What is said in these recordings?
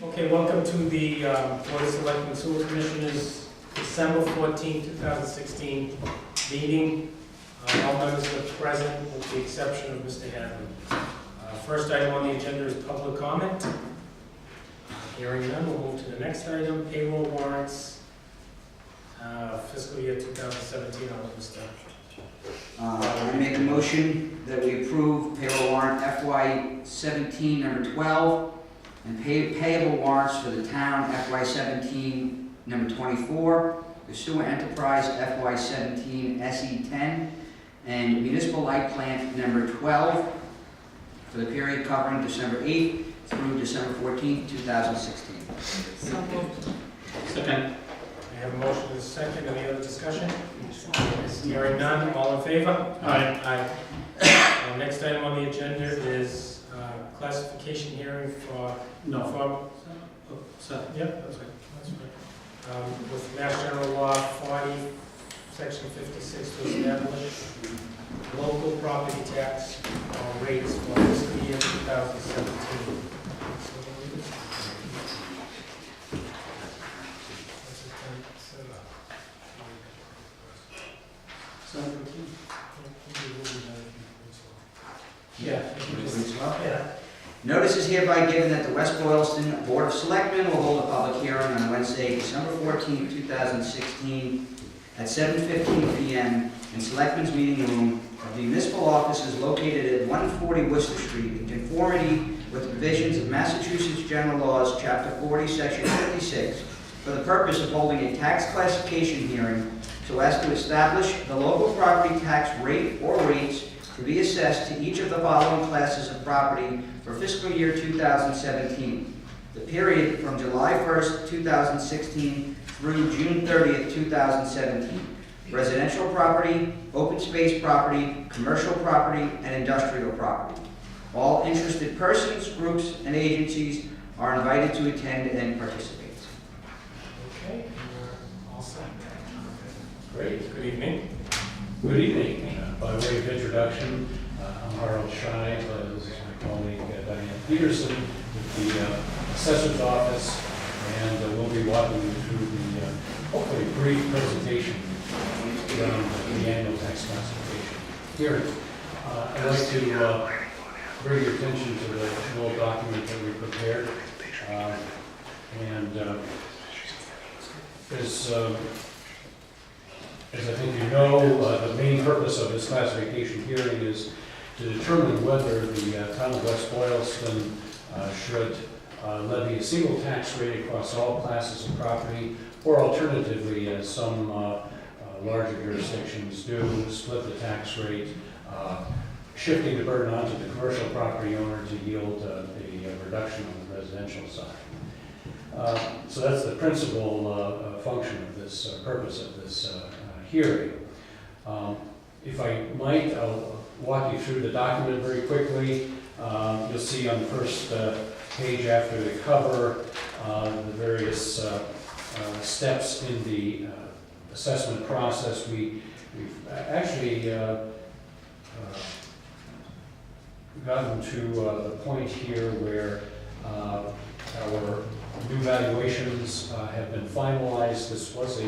Okay, welcome to the Board of Selectmen Sewer Commissioners December 14, 2016 meeting. All members are present with the exception of Mr. Hadley. First item on the agenda is public comment. Hearing none, we'll move to the next item, payroll warrants, fiscal year 2017. I'll let Mr. I make a motion that we approve payroll warrant FY17 number 12 and payable warrants for the town FY17 number 24, the sewer enterprise FY17 SE10, and municipal light plant number 12 for the period covering December 8th through December 14th, 2016. So moved. Second. I have a motion and a second. Any other discussion? Hearing none, all in favor? Aye. Aye. Next item on the agenda is classification hearing for... Yep, that's right. That's right. With Mass General Law 40, Section 56 to establish local property tax rates for fiscal year 2017. Yeah. Notice is hereby given that the West Boylston Board of Selectmen will hold a public hearing on Wednesday, December 14, 2016 at 7:15 p.m. in Selectmen's Meeting Room of the municipal offices located at 140 Worcester Street in conformity with the provisions of Massachusetts General Laws, Chapter 40, Section 56, for the purpose of holding a tax classification hearing so as to establish the local property tax rate or rates to be assessed to each of the following classes of property for fiscal year 2017. The period from July 1st, 2016 through June 30th, 2017. Residential property, open space property, commercial property, and industrial property. All interested persons, groups, and agencies are invited to attend and participate. Okay, we're all set. Great. Good evening. Good evening. By way of introduction, I'm Harold Scheib. This is my colleague Diane Peterson with the Assessor's Office, and we'll be walking you through the hopefully brief presentation around the annual tax classification hearing. I'd like to bring your attention to the little document that we prepared, as I think you know, the main purpose of this classification hearing is to determine whether the town of West Boylston should levy a single tax rate across all classes of property, or alternatively, as some larger jurisdictions do, split the tax rate, shifting the burden onto the commercial property owner to yield a reduction on the residential side. So that's the principal function of this, purpose of this hearing. If I might, I'll walk you through the document very quickly. You'll see on the first page after the cover the various steps in the assessment process. We've actually gotten to the point here where our new valuations have been finalized. This was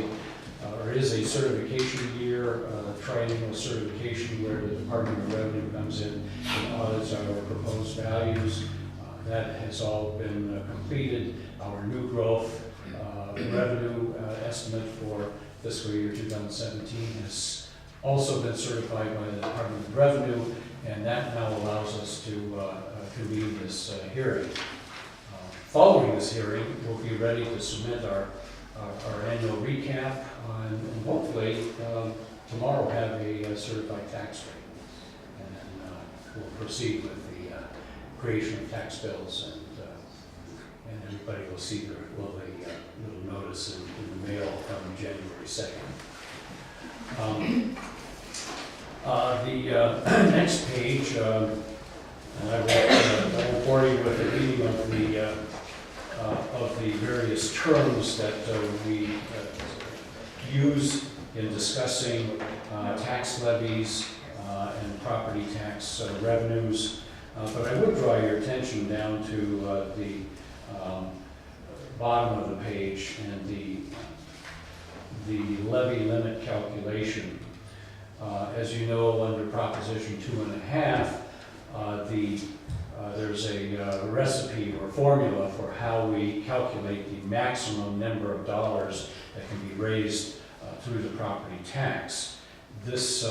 is a certification year, triennial certification where the Department of Revenue comes in and audits our proposed values. That has all been completed. Our new growth revenue estimate for fiscal year 2017 has also been certified by the Department of Revenue, and that now allows us to convene this hearing. Following this hearing, we'll be ready to submit our annual recap, and hopefully tomorrow have a certified tax rate. And then we'll proceed with the creation of tax bills, and everybody will see their lovely little notice in the mail from January 2nd. The next page, and I will bore you with the reading of the various terms that we use in discussing tax levies and property tax revenues. But I would draw your attention down to the bottom of the page, and the levy limit calculation. As you know, under Proposition 2.5, there's a recipe or formula for how we calculate the maximum number of dollars that can be raised through the property tax. This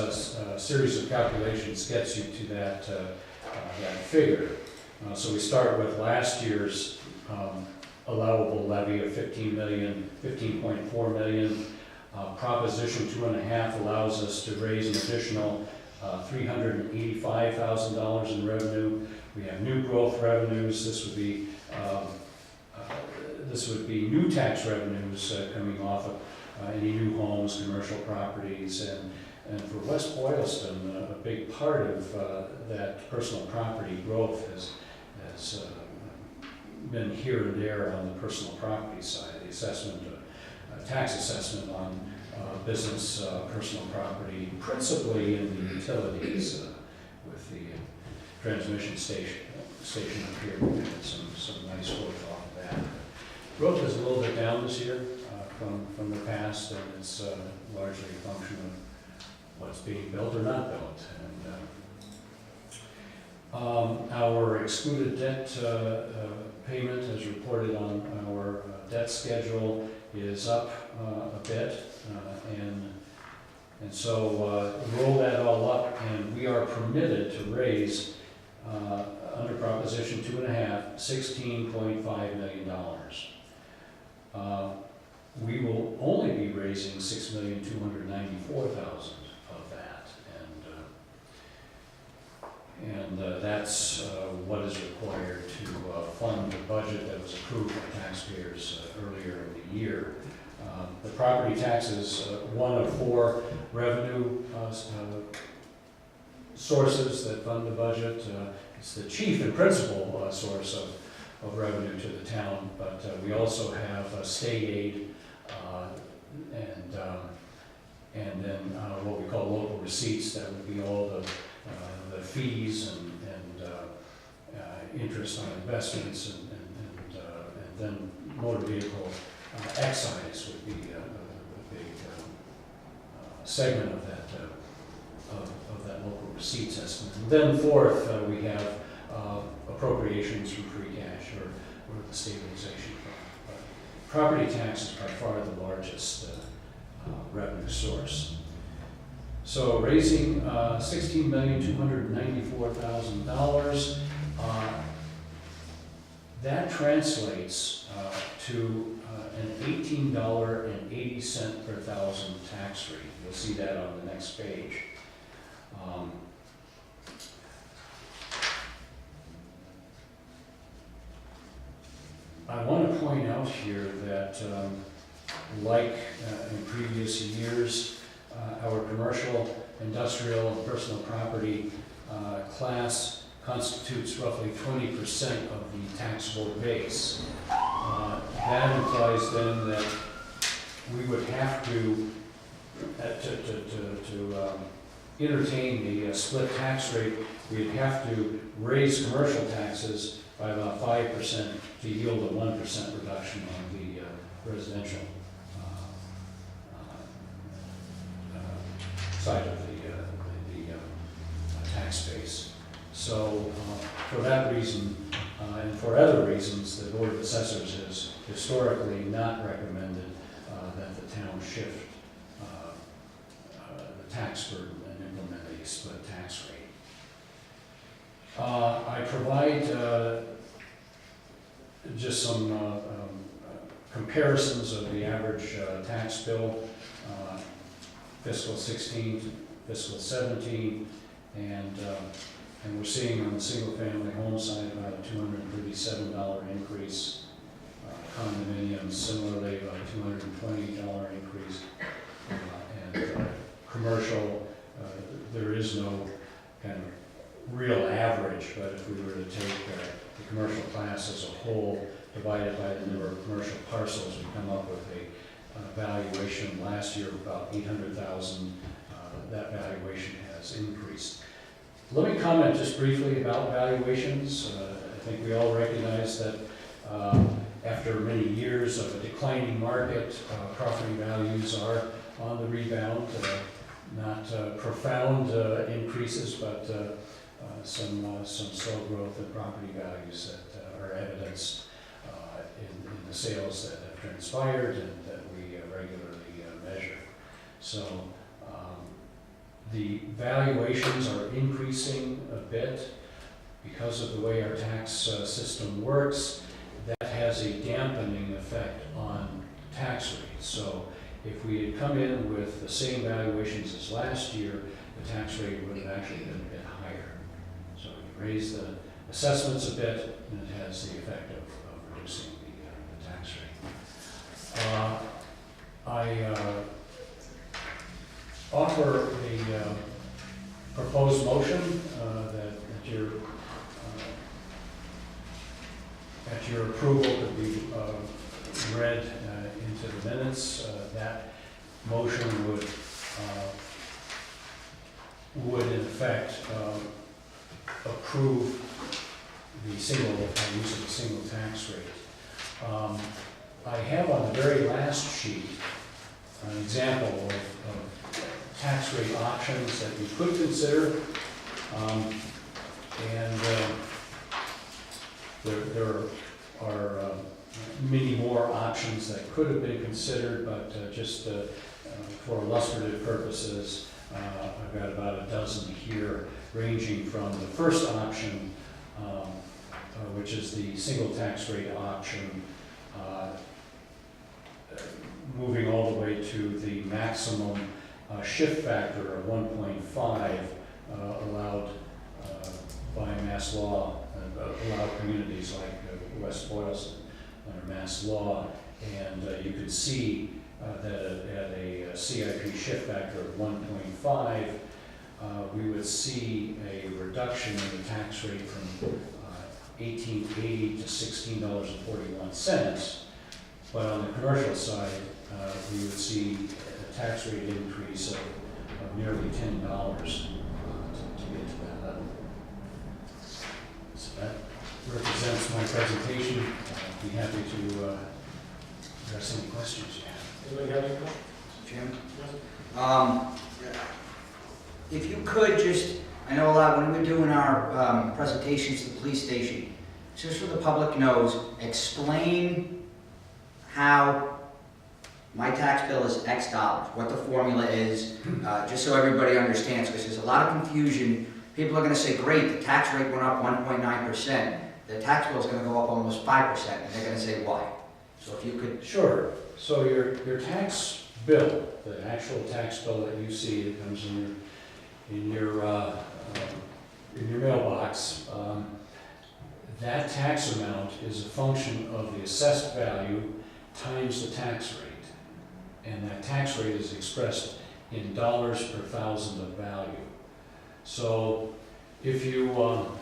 series of calculations gets you to that figure. So we start with last year's allowable levy of $15.4 million. Proposition 2.5 allows us to raise an additional $385,000 in revenue. We have new growth revenues. This would be new tax revenues coming off of any new homes, commercial properties, and for West Boylston, a big part of that personal property growth has been here and there on the personal property side. The assessment, tax assessment on business personal property, principally in the utilities with the transmission station up here. We had some nice growth off of that. Growth is a little bit down this year from the past, and it's largely a function of what's being built or not built. And our excluded debt payment, as reported on our debt schedule, is up a bit, and so roll that all up, and we are permitted to raise under Proposition 2.5, $16.5 million. We will only be raising $6,294,000 of that, and that's what is required to fund the budget that was approved by taxpayers earlier in the year. The property tax is one of four revenue sources that fund the budget. It's the chief and principal source of revenue to the town, but we also have state aid and then what we call local receipts. That would be all the fees and interest on investments, and then motor vehicle excise would be a big segment of that local receipts estimate. And then fourth, we have appropriations from free cash or the stabilization fund. But property tax is by far the largest revenue source. So raising $16,294,000, that translates to an $18.80 per thousand tax rate. You'll see that on the next page. I want to point out here that, like in previous years, our commercial, industrial, and personal property class constitutes roughly 20% of the taxable base. That implies then that we would have to entertain the split tax rate, we'd have to raise commercial taxes by about 5% to yield a 1% reduction on the residential side of the tax base. So for that reason, and for other reasons, the Board of Assessors has historically not recommended that the town shift the tax burden and implement a split tax rate. I provide just some comparisons of the average tax bill, fiscal 16 to fiscal 17, and we're seeing on the single-family home side about a $237 increase. Condominiums similarly about a $220 increase, and commercial, there is no kind of real average, but if we were to take the commercial class as a whole, divided by the number of commercial parcels, we come up with a valuation last year of about $800,000. That valuation has increased. Let me comment just briefly about valuations. I think we all recognize that After many years of a declining market, property values are on the rebound. Not profound increases, but some slow growth in property values that are evidenced in the sales that have transpired and that we regularly measure. So the valuations are increasing a bit because of the way our tax system works. That has a dampening effect on tax rates. So if we had come in with the same valuations as last year, the tax rate would have actually been a bit higher. So you raise the assessments a bit, and it has the effect of reducing the tax rate. I offer a proposed motion that at your approval could be read into the minutes. That motion would in effect approve the use of the single tax rate. I have on the very last sheet an example of tax rate options that you could consider, and there are many more options that could have been considered, but just for illustrative purposes, I've got about a dozen here, ranging from the first option, which is the single tax rate option, moving all the way to the maximum shift factor of 1.5 allowed by mass law, allowed communities like West Boylston under mass law, and you could see that at a CIP shift factor of 1.5, we would see a reduction in the tax rate from $18.80 to $16.41. But on the commercial side, we would see a tax rate increase of nearly $10 to get to that level. So that represents my presentation. I'd be happy to address any questions you have. Anybody have any questions? Jim? Yes. If you could just, I know a lot, when we're doing our presentations to the police station, just so the public knows, explain how my tax bill is X dollars, what the formula is, just so everybody understands, because there's a lot of confusion. People are going to say, great, the tax rate went up 1.9%. The tax bill is going to go up almost 5%, and they're going to say, why? So if you could... Sure. So your tax bill, the actual tax bill that you see that comes in your mailbox, that tax amount is a function of the assessed value times the tax rate. And that tax rate is expressed in dollars per thousand of value. So if you look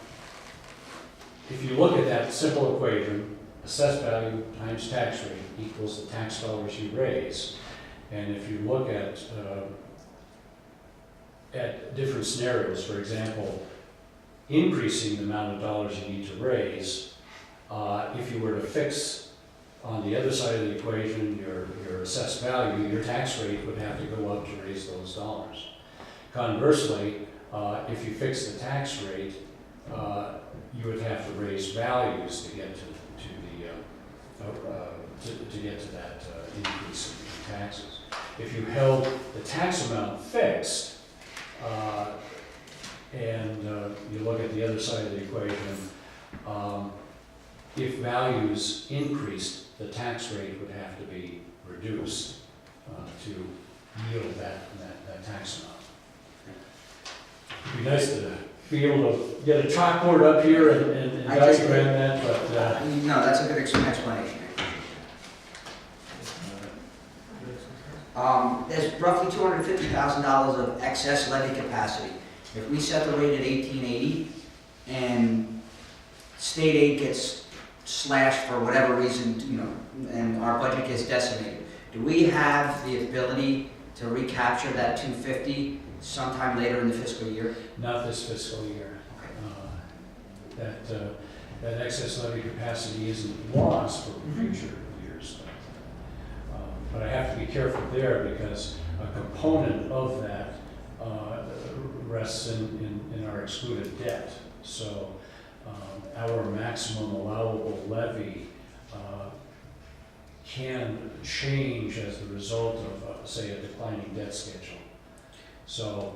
at that simple equation, assessed value times tax rate equals the tax dollars you raise. And if you look at different scenarios, for example, increasing the amount of dollars you need to raise, if you were to fix on the other side of the equation your assessed value, your tax rate would have to go up to raise those dollars. Conversely, if you fix the tax rate, you would have to raise values to get to that increase in taxes. If you held the tax amount fixed, and you look at the other side of the equation, if values increased, the tax rate would have to be reduced to yield that tax amount. It'd be nice to be able to get a chalkboard up here and diagram that, but... No, that's a good explanation. There's roughly $250,000 of excess levy capacity. If we set the rate at $18.80 and state aid gets slashed for whatever reason, and our budget gets decimated, do we have the ability to recapture that $250 sometime later in the fiscal year? Not this fiscal year. Okay. that excess levy capacity isn't lost for future years. But I have to be careful there because a component of that rests in our excluded debt. So our maximum allowable levy can change as the result of, say, a declining debt schedule. So,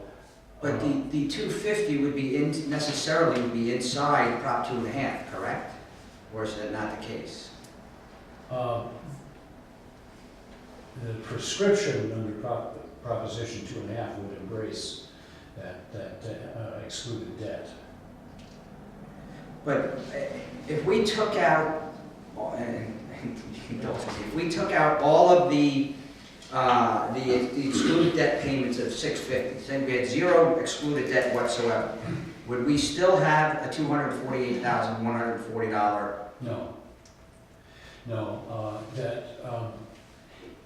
But the 250 would be necessarily would be inside Prop 2.5, correct? Or is that not the case? the prescription under Proposition 2.5 would embrace that excluded debt. But if we took out, if we took out all of the excluded debt payments of $650, say we had zero excluded debt whatsoever, would we still have a $248,140? No.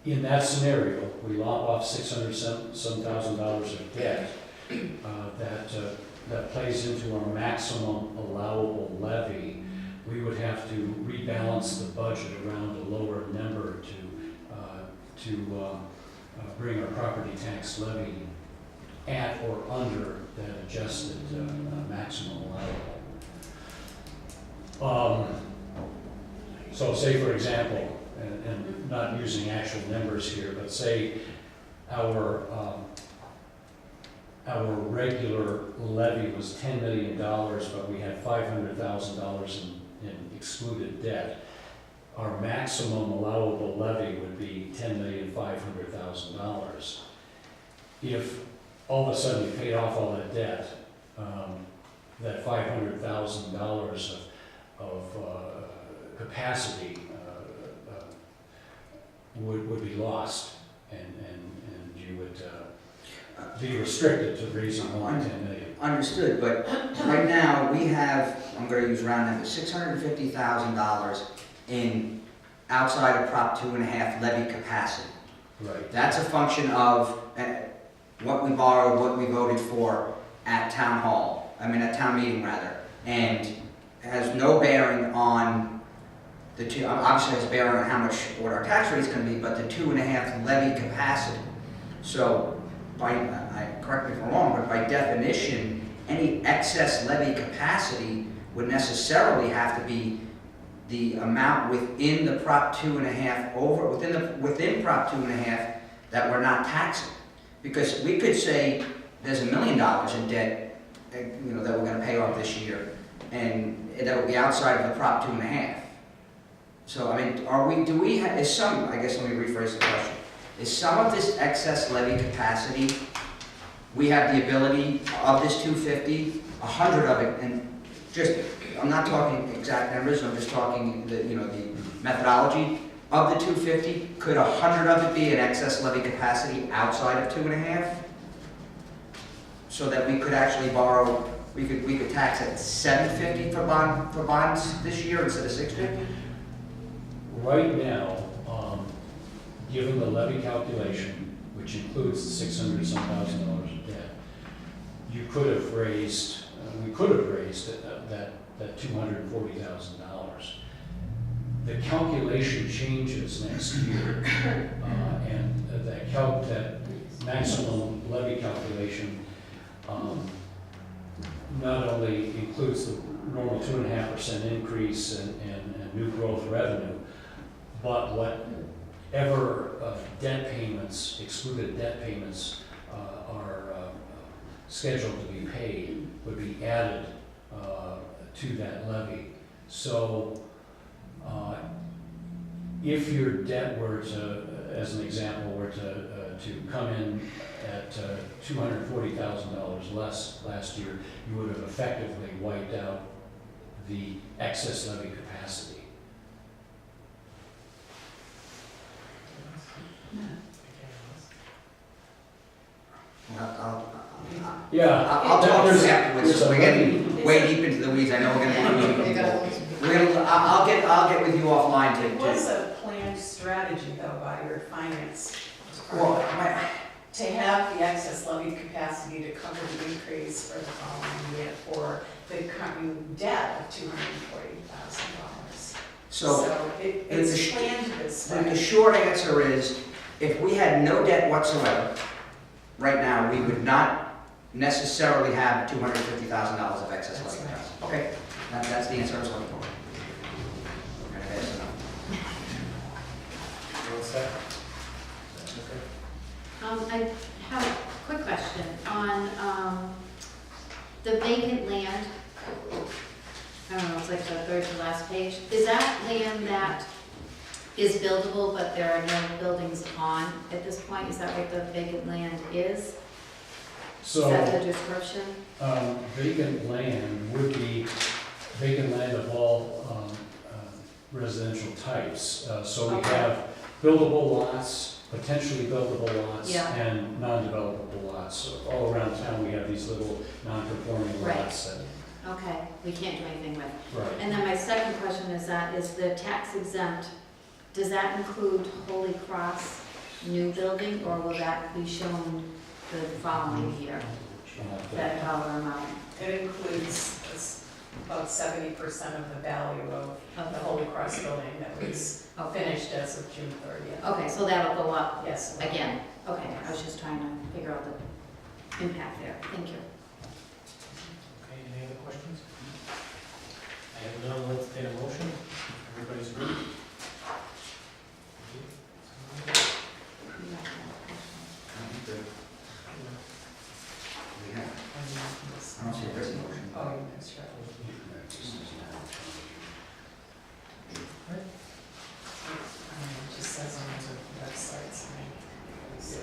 In that scenario, we lop off $600,000 of debt that plays into our maximum allowable levy. We would have to rebalance the budget around a lower number to bring our property tax levy at or under that adjusted maximum allowable. So say, for example, and not using actual numbers here, but say our regular levy was $10 million, but we had $500,000 in excluded debt. Our maximum allowable levy would be $10,500,000. If all of a sudden we paid off all that debt, that $500,000 of capacity would be lost, and you would be restricted to raising only $10 million. Understood, but right now we have, I'm going to use round numbers, $650,000 in outside of Prop 2.5 levy capacity. Right. That's a function of what we borrowed, what we voted for at town meeting rather, and has no bearing on the two, obviously has bearing on how much, what our tax rate is going to be, but the 2.5 levy capacity. So, correct me if I'm wrong, but by definition, any excess levy capacity would necessarily have to be the amount within the Prop 2.5 within Prop 2.5 that we're not taxing. Because we could say there's $1 million in debt, that we're going to pay off this year, and that would be outside of the Prop 2.5. So, I mean, I guess let me rephrase the question. Is some of this excess levy capacity, we have the ability of this 250, 100 of it, and just, I'm not talking exact numbers, I'm just talking the methodology of the 250, could 100 of it be an excess levy capacity outside of 2.5? So that we could actually borrow, we could tax at $750 for bonds this year instead of $650? Right now, given the levy calculation, which includes the $600,000 of debt, we could have raised that $240,000. The calculation changes next year, and that maximum levy calculation not only includes the normal 2.5% increase and new growth revenue, but whatever debt payments, excluded debt payments, are scheduled to be paid would be added to that levy. So if your debt were to, as an example, were to come in at $240,000 less last year, you would have effectively wiped out the excess levy capacity. I'll Yeah, talk to you there's afterwards. a We're getting way deep into the weeds. I know we're going to. I'll get with you offline to. What's a planned strategy though by your finance Well, department to have the excess levy capacity to cover the increase for the following year, for the current debt of $240,000. So It's planned this the way. short answer is, if we had no debt whatsoever, right now, we would not necessarily have $250,000 of excess That's levy right. capacity. Okay, that's the answer I was looking for. Okay, fast enough. You all set? Okay. I have a quick question on the vacant land. I don't know, it's like the third to last page. Is that land that is buildable, but there are no buildings on at this point? Is that what the vacant land is? Is So, that the description? vacant land would be vacant land of all residential types. So we Okay. have buildable lots, potentially buildable lots, Yeah. and non-developable lots. So all around town, we have these little non-conforming Right. lots that, Okay, we can't do anything with. right. And then my second question is that, is the tax exempt, does that include Holy Cross new building, or will that be shown the following year, that dollar amount? It includes about 70% of the value of the Holy Cross building that was Okay. finished as of June 30th. Okay, so that'll go up Yes. again? Okay, I was just trying to figure out the impact there. Thank you. Okay, any other questions? I have none, let's take a motion. Everybody's ready? We have, I don't see a written motion. Oh, that's right. It just says on the website, so.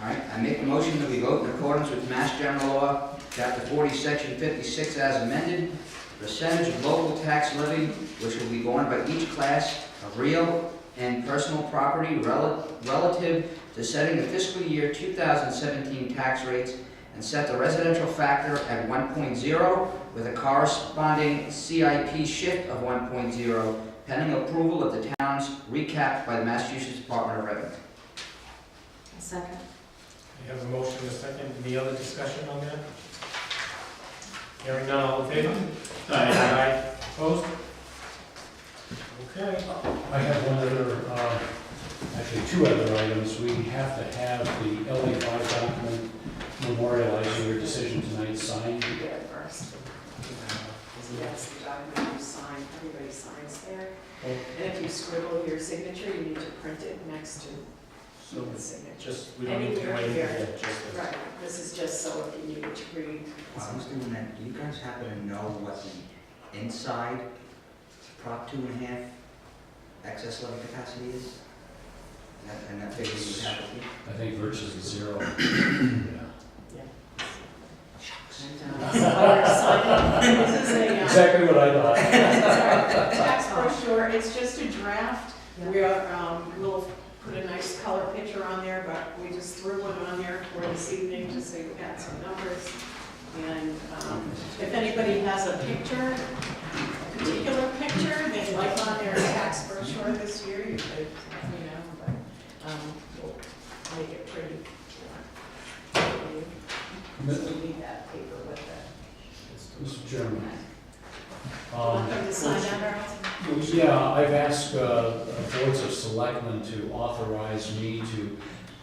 All right, I make a motion that we vote in accordance with Mass General Law, Chapter 40, Section 56 as amended, percentage of local tax levy which will be borne by each class of real and personal property relative to setting the fiscal year 2017 tax rates, and set the residential factor at 1.0 with a corresponding CIP shift of 1.0 pending approval of the town's recap by the Massachusetts Department of Revenue. A second. We have a motion and a second. Any other discussion on that? Hearing none, all in favor? Aye. Opposed? Okay. I have one other, actually two other items. We have to have the LA5 document memorializing your decision tonight signed. You get it first. That's the document you sign, everybody signs there. Oh. And if you scribble your signature, you need to print it next to So the signature. just, we don't need to Anywhere wait here. for that, just. Right, this is just so if you need to read. While I was doing that, do you guys happen to know what the inside Prop 2.5 excess levy capacity is? And that figure you would have with you? I think virtually zero. Yeah. And, so while you're signing, this is a, Exactly what I thought. tax brochure, it's just a draft. We'll put a nice color picture on there, but we just threw one on there for this evening, just so you got some numbers. And if anybody has a picture, a particular picture they'd like on their tax brochure this year, you could, but we'll make it pretty. So we need that paper with it. Mr. Chairman. Want them to sign that, Harold? Yeah, I've asked boards of selectmen to authorize me to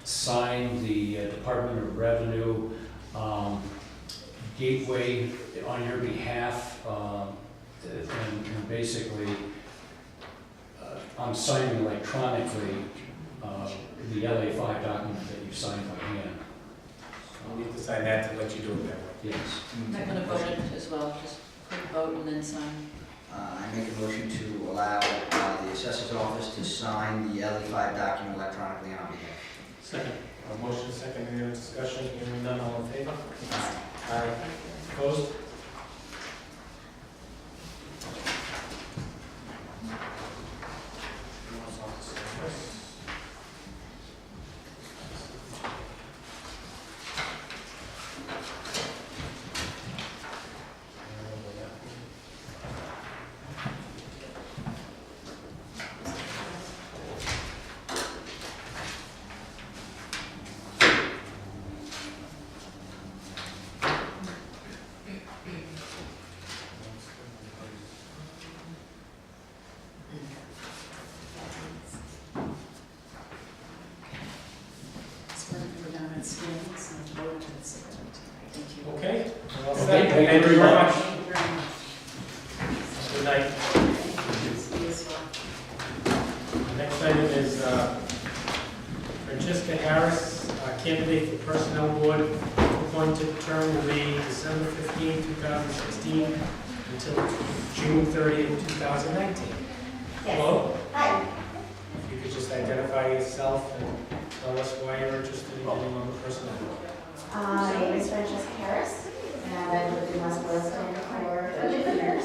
sign the Department of Revenue gateway on your behalf, and basically, I'm signing electronically the LA5 document that you signed by hand. I'll need to sign that to let you do it that way. Yes. I'm not gonna vote it as well, just quick vote and then sign. I make a motion to allow the assessor's office to sign the LE5 document electronically on our behalf. Second. A motion, second, any other discussion? Hearing none, all in favor? Aye. Aye. Opposed? Well, thank you very much. Good night. The next item is Francesca Harris, candidate for Personnel Board, appointed term will be December 15, 2016 until June 30, 2019. Hello? Hi, If you could just identify yourself and tell us why you're interested in getting on the Personnel Board. my name is Francesca Harris, and I've lived in West Boylston for 32 years.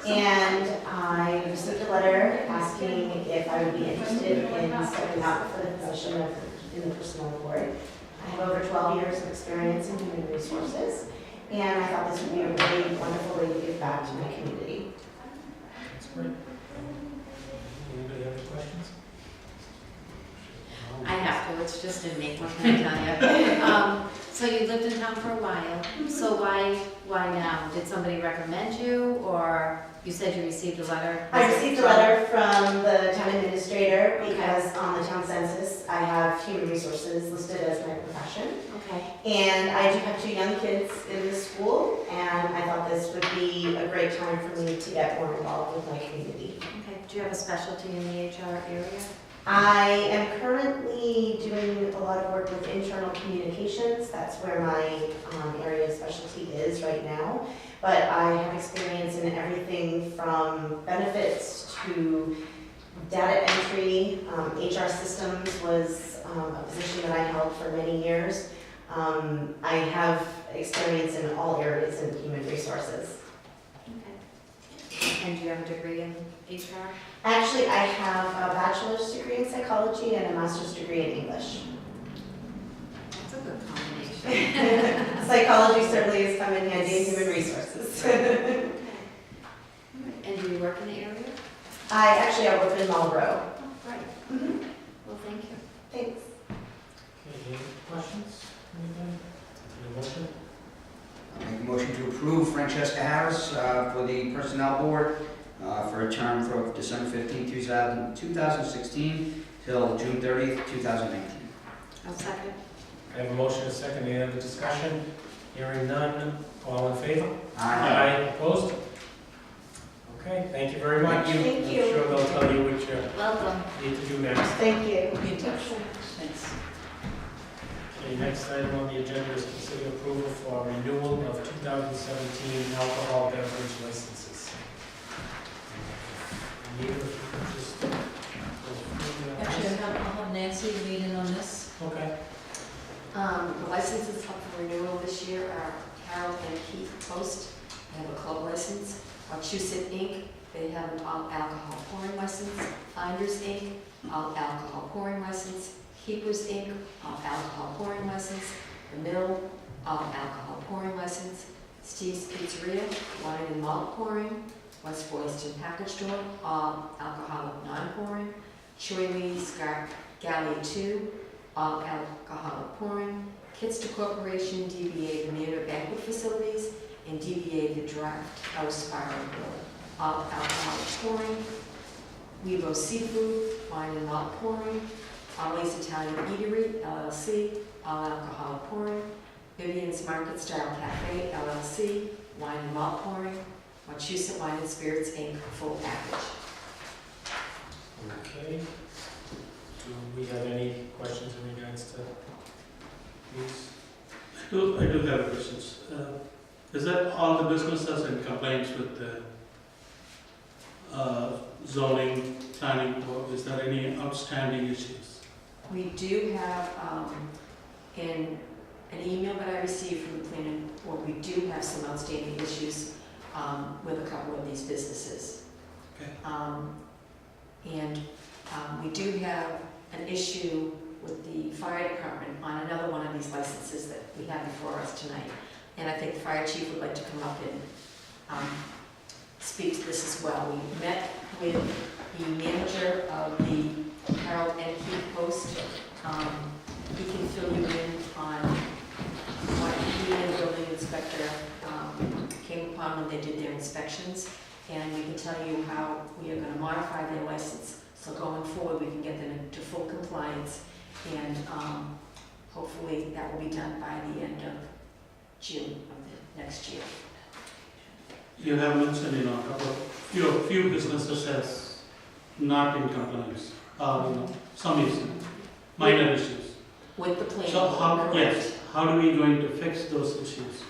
And I received a letter asking if I would be interested in stepping out for the position in the Personnel Board. I have over 12 years of experience in human resources, and I thought this would be a really wonderful way to give back to my community. That's great. Anybody have any questions? I have to, it's just in me, what can I tell you? So you lived in town for a while, so why now? Did somebody recommend you, or you said you received a letter? I received a letter from the town administrator because on the town census, I have human resources listed as my profession. Okay. And I do have 2 young kids in the school, and I thought this would be a great time for me to get more involved with my community. Okay, do you have a specialty in the HR area? I am currently doing a lot of work with internal communications. That's where my area of specialty is right now. But I have experience in everything from benefits to data entry. HR systems was a position that I held for many years. I have experience in all areas in human resources. Okay. And do you have a degree in HR? Actually, I have a bachelor's degree in psychology and a master's degree in English. That's a good combination. Psychology certainly has come in handy in human resources. And do you work in the area? I work in Marlboro. Oh, great. Mhm. Well, thank you. Thanks. Okay, any questions? Anybody? Any motion? I make a motion to approve Francesca Harris for the Personnel Board for a term from December 15, 2016 till June 30th, 2019. I'll second. I have a motion and a second. Any other discussion? Hearing none. All in favor? Aye. Opposed? Okay, thank you very much. Thank you. I'm sure they'll tell you what you Welcome. need to do next. Thank you. Be in touch. Thanks. Okay, next item on the agenda is consider approval for renewal of 2017 alcohol beverage licenses. Anita, if you could just go through that. Actually, I'll have Nancy lead in on this. Okay. The licenses up for renewal this year are Harold and Keith Post, they have a club license. Wachusett Inc., they have an all alcohol pouring license. Finders Inc., all alcohol pouring license. Keepers Inc., all alcohol pouring license. The Mill, all alcohol pouring license. Steve's Pizzeria, wine and malt pouring. West Boylston Package Store, all alcoholic non-pouring. Chuy's Galley 2, all alcoholic pouring. Kitster Corporation, DBA the Manor Banquet Facilities, and DBA the Draft House Bar and Grill, all alcoholic pouring. Weebo Seafood, wine and malt pouring. Ollie's Italian Eatery, LLC, all alcoholic pouring. Vivian's Market Style Cafe, LLC, wine and malt pouring. Wachusett Wine and Spirits Inc., full package. Okay. Do we have any questions in regards to these? I do have questions. Is that all the businesses in compliance with the zoning, planning, or is there any outstanding issues? We do have, in an email that I received from the planning board, we do have some outstanding issues with a couple of these businesses. Okay. We do have an issue with the fire department on another one of these licenses that we have before us tonight. And I think the fire chief would like to come up and speak to this as well. We met with the manager of the Harold and Keith Post. He can fill you in on what he and the building inspector came upon when they did their inspections. And we can tell you how we are going to modify their license. So going forward, we can get them into full compliance. And hopefully that will be done by the end of June of next year. You have mentioned, a couple, few businesses as not in compliance, some issues, minor issues. With the plan. So how, yes, how are we going to fix those issues?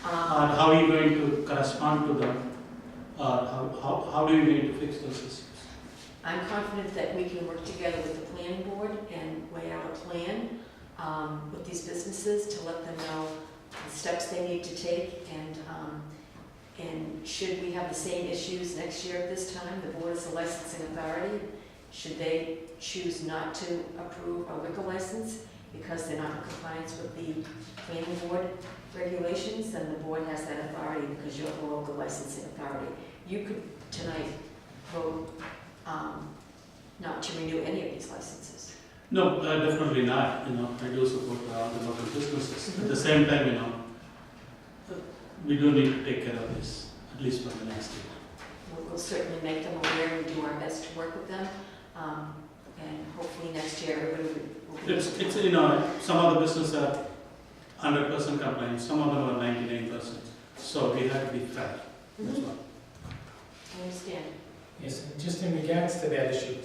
Or how are you going to correspond to them? How are you going to fix those issues? I'm confident that we can work together with the planning board and lay out a plan with these businesses to let them know the steps they need to take, and should we have the same issues next year at this time, the board is the licensing authority. Should they choose not to approve a liquor license because they're not in compliance with the planning board regulations, then the board has that authority because you're the local licensing authority. You could tonight vote not to renew any of these licenses. No, definitely not, I do support all the local businesses. At the same time, we do need to take care of this, at least for the next year. We'll certainly make them aware and do our best to work with them. And hopefully next year everybody will be. It's some of the businesses are 100% compliant, some of them are 99%. So we have to be fair, that's why. I understand. Yes, and just in regards to that issue,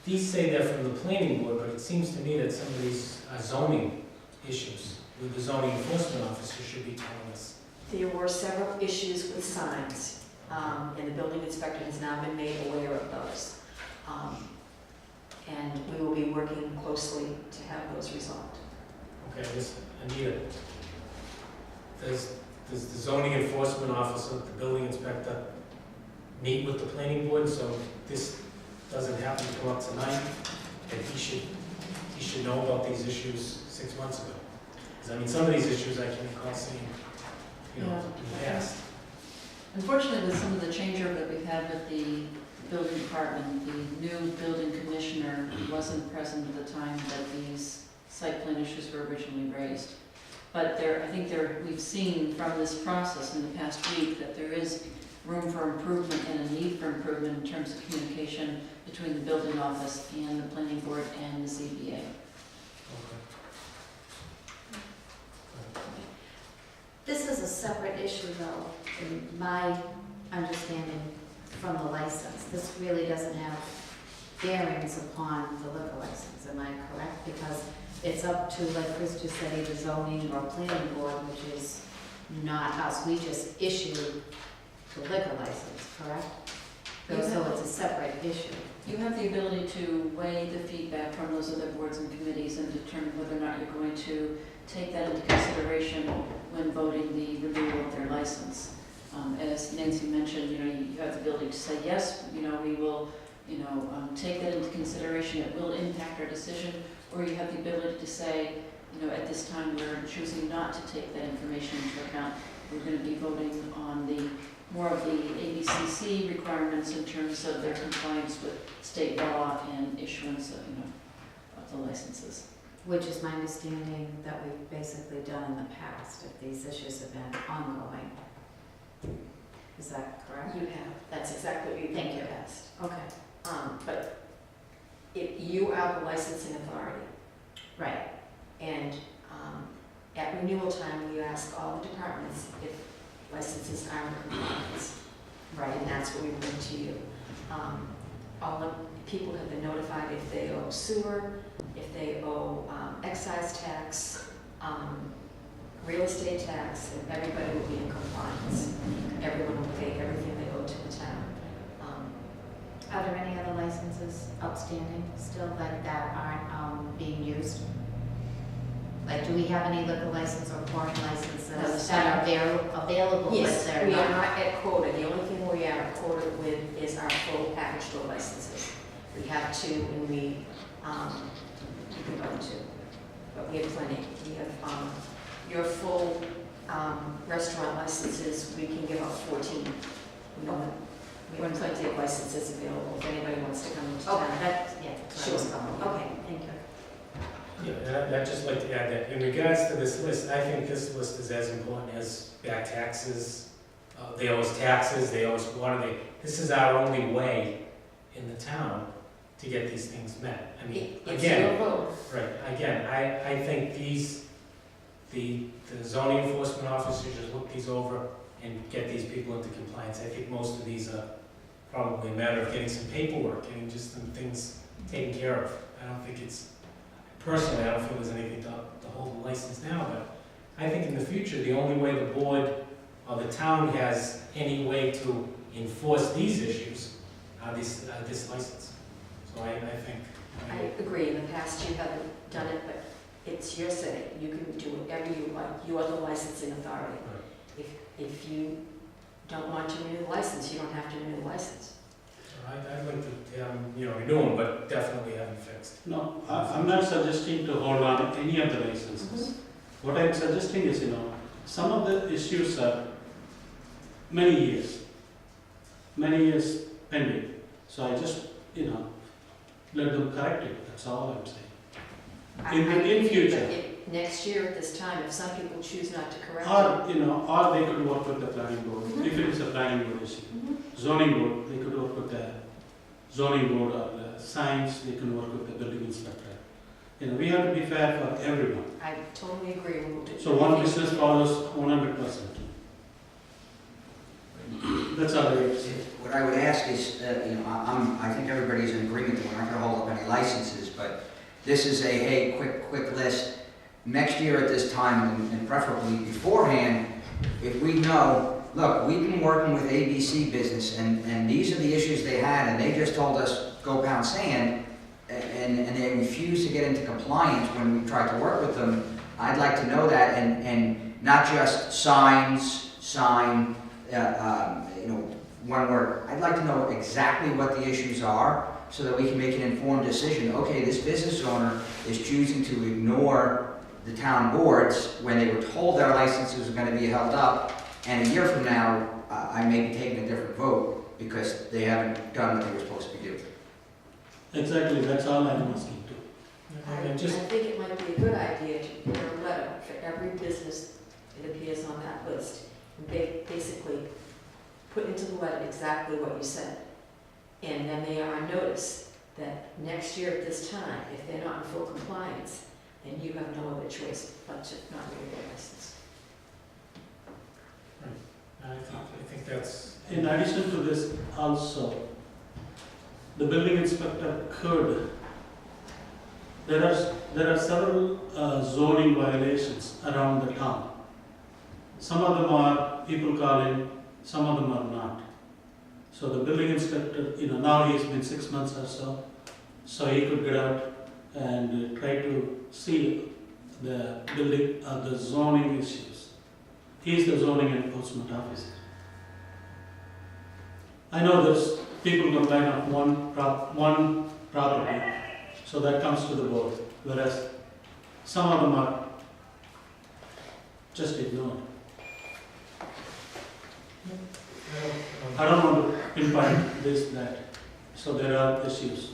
these say they're from the planning board, but it seems to me that some of these are zoning issues, with the zoning enforcement officer should be telling us. There were several issues with signs, and the building inspector has now been made aware of those. And we will be working closely to have those resolved. Okay, Anita, does the zoning enforcement officer, the building inspector, meet with the planning board, so this doesn't happen to come up tonight, that he should know about these issues 6 months ago? Because some of these issues I can recall seeing, in the past. Unfortunately, with some of the changeover that we've had with the building department, the new building commissioner wasn't present at the time that these site plan issues were originally raised. But we've seen from this process in the past week that there is room for improvement and a need for improvement in terms of communication between the building office and the planning board and the ZBA. This is a separate issue though, in my understanding from the license. This really doesn't have bearings upon the liquor license, am I correct? Because it's up to, like Chris just said, either zoning or planning board, which is not us. We just issue the liquor license, correct? So it's a separate issue. You have the ability to weigh the feedback from those other boards and committees and determine whether or not you're going to take that into consideration when voting the renewal of their license. As Nancy mentioned, you have the ability to say, yes, we will, take that into consideration. It will impact our decision. Or you have the ability to say, at this time we're choosing not to take that information into account. We're going to be voting on more of the ABCC requirements in terms of their compliance with state law and issuance of the licenses. Which is my understanding that we've basically done in the past, if these issues have been ongoing. Is that correct? You have, that's exactly what you Thank you. asked. Okay. But if you are the licensing authority, Right. and at renewal time, we ask all the departments if licenses are in compliance. Right. And that's what we bring to you. All the people have been notified if they owe sewer, if they owe excise tax, real estate tax, and everybody will be in compliance. Everyone will pay everything they owe to the town. Are there any other licenses outstanding still that aren't being used? Like, do we have any liquor license or pouring licenses that are available, but Yes, they're we are not? not at quota. The only thing we are at quota with is our full package store licenses. We have two, and we can go to, but we have plenty. We have your full restaurant licenses. We can give out 14. We have plenty of licenses available if anybody wants to come into town. Okay, that's Sure. Okay, thank you. Yeah, and I'd just like to add that in regards to this list, I think this list is as important as back taxes. They owe us taxes, they owe us water. This is our only way in the town to get these things met. It's again, your vote. right, again, I think these the zoning enforcement officer just look these over and get these people into compliance. I think most of these are probably a matter of getting some paperwork, getting just some things taken care of. I don't think it's, personally, I don't feel there's anything to hold the license now, but I think in the future, the only way the board or the town has any way to enforce these issues are this license. So I think. I agree, in the past you haven't done it, but it's your say, you can do whatever you like, you are the licensing authority. If you don't want to renew the license, you don't have to renew the license. I'd like to, renew them, but definitely have them fixed. No, I'm not suggesting to hold on to any of the licenses. What I'm suggesting is, some of the issues are many years pending. So I just, let them correct it, that's all I'm saying. In future. Next year at this time, if some people choose not to correct it. Or they could work with the planning board, if it is a planning board issue. Zoning board, they could work with the zoning board or the signs, they can work with the building inspector. We have to be fair for everyone. I totally agree. We'll do So one business follows 100%. That's all I have to say. What I would ask is, I think everybody's in agreement that we're not gonna hold up any licenses, but this is a, quick list. Next year at this time, and preferably beforehand, if we know, look, we've been working with ABC Business, and these are the issues they had, and they just told us, go pound sand, and they refused to get into compliance when we tried to work with them. I'd like to know that, and not just sign, one word. I'd like to know exactly what the issues are so that we can make an informed decision. Okay, this business owner is choosing to ignore the town boards when they were told their licenses were going to be held up, and a year from now, I may be taking a different vote because they haven't done what they were supposed to be doing. Exactly, that's all I'm asking to. I think it might be a good idea to prepare a letter for every business that appears on that list. And basically put into the letter exactly what you said. And then they are on notice that next year at this time, if they're not in full compliance, then you have no other choice but to not renew their license. I think that's. In addition to this, also, the building inspector could, there are several zoning violations around the town. Some of them are people calling, some of them are not. So the building inspector, now he's been 6 months or so he could get out and try to see the building, the zoning issues. He's the zoning enforcement officer. I know there's people complain of one property, so that comes to the board, whereas some of them are just ignored. I don't want to pinpoint this, that, so there are issues.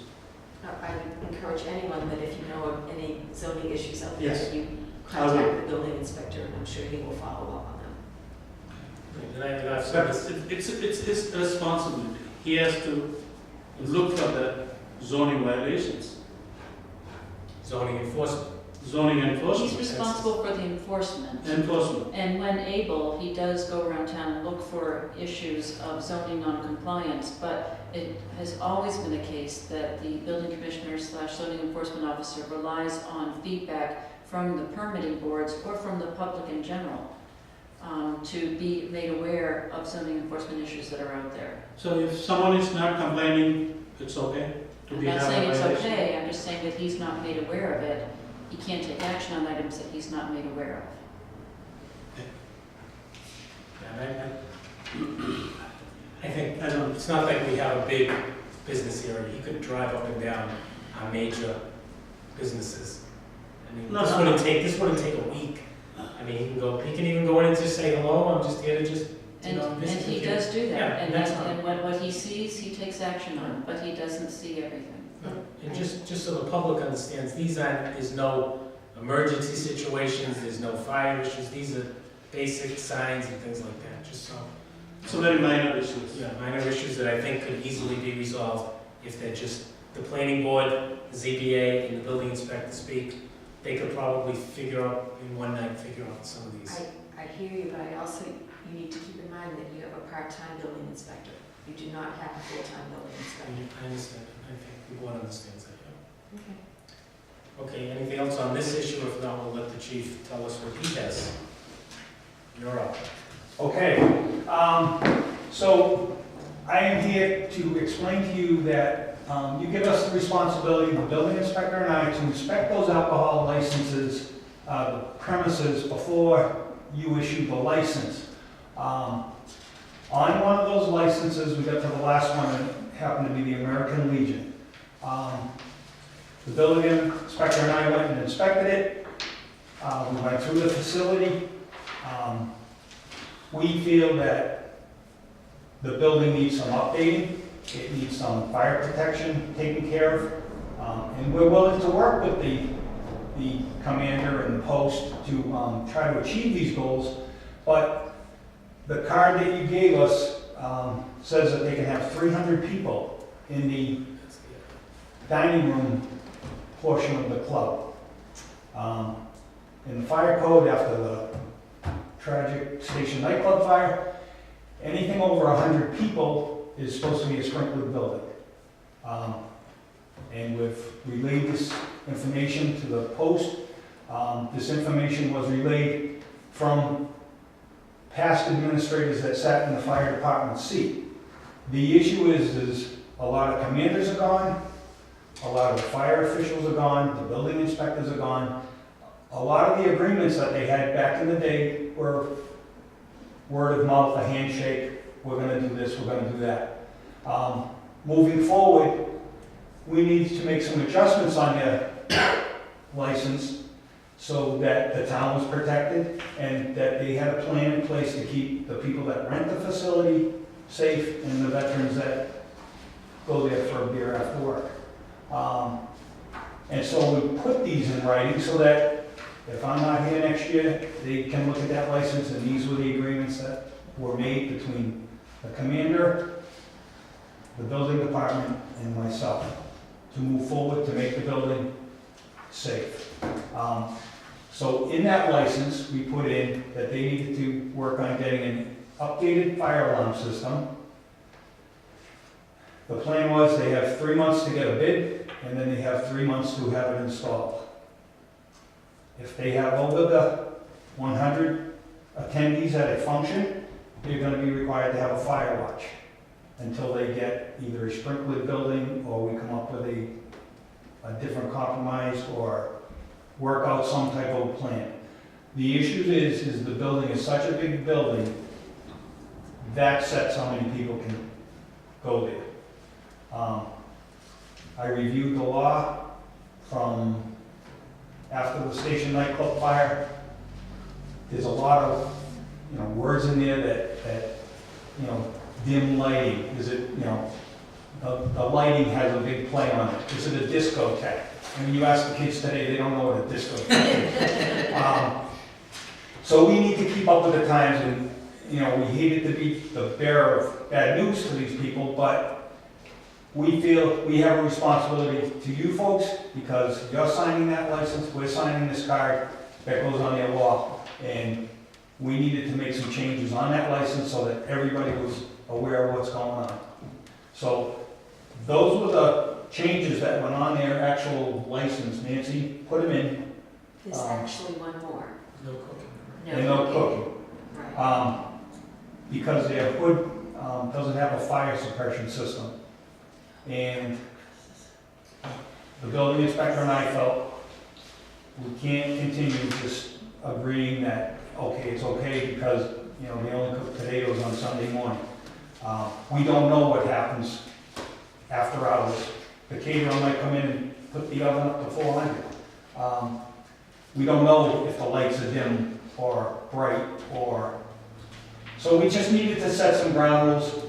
I would encourage anyone that if you know of any zoning issues out there, Yes. that you I will. contact the building inspector, and I'm sure he will follow up on them. And I've said But this, it's his responsibility. He has to look for the zoning violations, zoning enforcement. zoning enforcement. He's responsible for the enforcement. Enforcement. And when able, he does go around town and look for issues of zoning non-compliance, but it has always been the case that the building commissioner / zoning enforcement officer relies on feedback from the permitting boards or from the public in general to be made aware of zoning enforcement issues that are out there. So if someone is not complaining, it's okay to I'm be not have a saying it's violation? okay, I'm just saying that he's not made aware of it. He can't take action on items that he's not made aware of. I think, it's not like we have a big business area. He could drive up and down our major businesses. I mean, No, this no, wouldn't take a week. I mean, he can even go in and just say, hello, I'm just here to just, And visit he with you. does do that, Yeah, and that's fine. and what he sees, he takes action on, but he doesn't see everything. And just so the public understands, there's no emergency situations, there's no fire issues, these are basic signs and things like that, just so. It's a very minor issues. Yeah, minor issues that I think could easily be resolved if they're just the planning board, the ZBA, and the building inspector speak, they could probably figure out, in one night, figure out some of these. I hear you, but I also, you need to keep in mind that you have a part-time building inspector. You do not have a full-time building inspector. I understand, I think the board understands that, yeah. Okay. Okay, anything else on this issue? If not, we'll let the chief tell us what he has. You're up. Okay, so I am here to explain to you that you give us the responsibility, the building inspector and I, to inspect those alcohol licenses, the premises, before you issue the license. On one of those licenses, we got to the last one, it happened to be the American Legion. The building inspector and I went and inspected it. We went through the facility. We feel that the building needs some updating. It needs some fire protection taken care of. And we're willing to work with the commander and the post to try to achieve these goals. But the card that you gave us says that they can have 300 people in the dining room portion of the club. In the fire code, after the tragic station nightclub fire, anything over 100 people is supposed to be a sprinklered building. And we've relayed this information to the post. This information was relayed from past administrators that sat in the fire department seat. The issue is a lot of commanders are gone, a lot of the fire officials are gone, the building inspectors are gone. A lot of the agreements that they had back in the day were word of mouth, a handshake, we're gonna do this, we're gonna do that. Moving forward, we need to make some adjustments on their license so that the town was protected and that they had a plan in place to keep the people that rent the facility safe and the veterans that go there for a beer after work. And so we put these in writing so that if I'm not here next year, they can look at that license, and these were the agreements that were made between the commander, the building department, and myself to move forward to make the building safe. So in that license, we put in that they needed to work on getting an updated fire alarm system. The plan was they have 3 months to get a bid, and then they have 3 months to have it installed. If they have over the 100 attendees at a function, they're going to be required to have a fire watch until they get either a sprinklered building or we come up with a different compromise or work out some type of plan. The issue is the building is such a big building, that sets how many people can go there. I reviewed the law from after the station nightclub fire. There's a lot of, words in there that dim lighting. Is it, the lighting has a big play on it. Is it a discotheque? I mean, you ask the kids today, they don't know what a discotheque is. So we need to keep up with the times, and we hate it to be the bearer of bad news to these people, but we feel we have a responsibility to you folks because you're signing that license, we're signing this card that goes on their wall. And we needed to make some changes on that license so that everybody was aware of what's going on. So those were the changes that went on their actual license. Nancy put them in. There's actually one more. No cooking. And no cooking. Right. Because their hood doesn't have a fire suppression system. And the building inspector and I felt we can't continue just agreeing that, okay, it's okay because, they only cook potatoes on Sunday morning. We don't know what happens after hours. The caterer might come in and put the oven up to 400. We don't know if the lights are dim or bright so we just needed to set some ground rules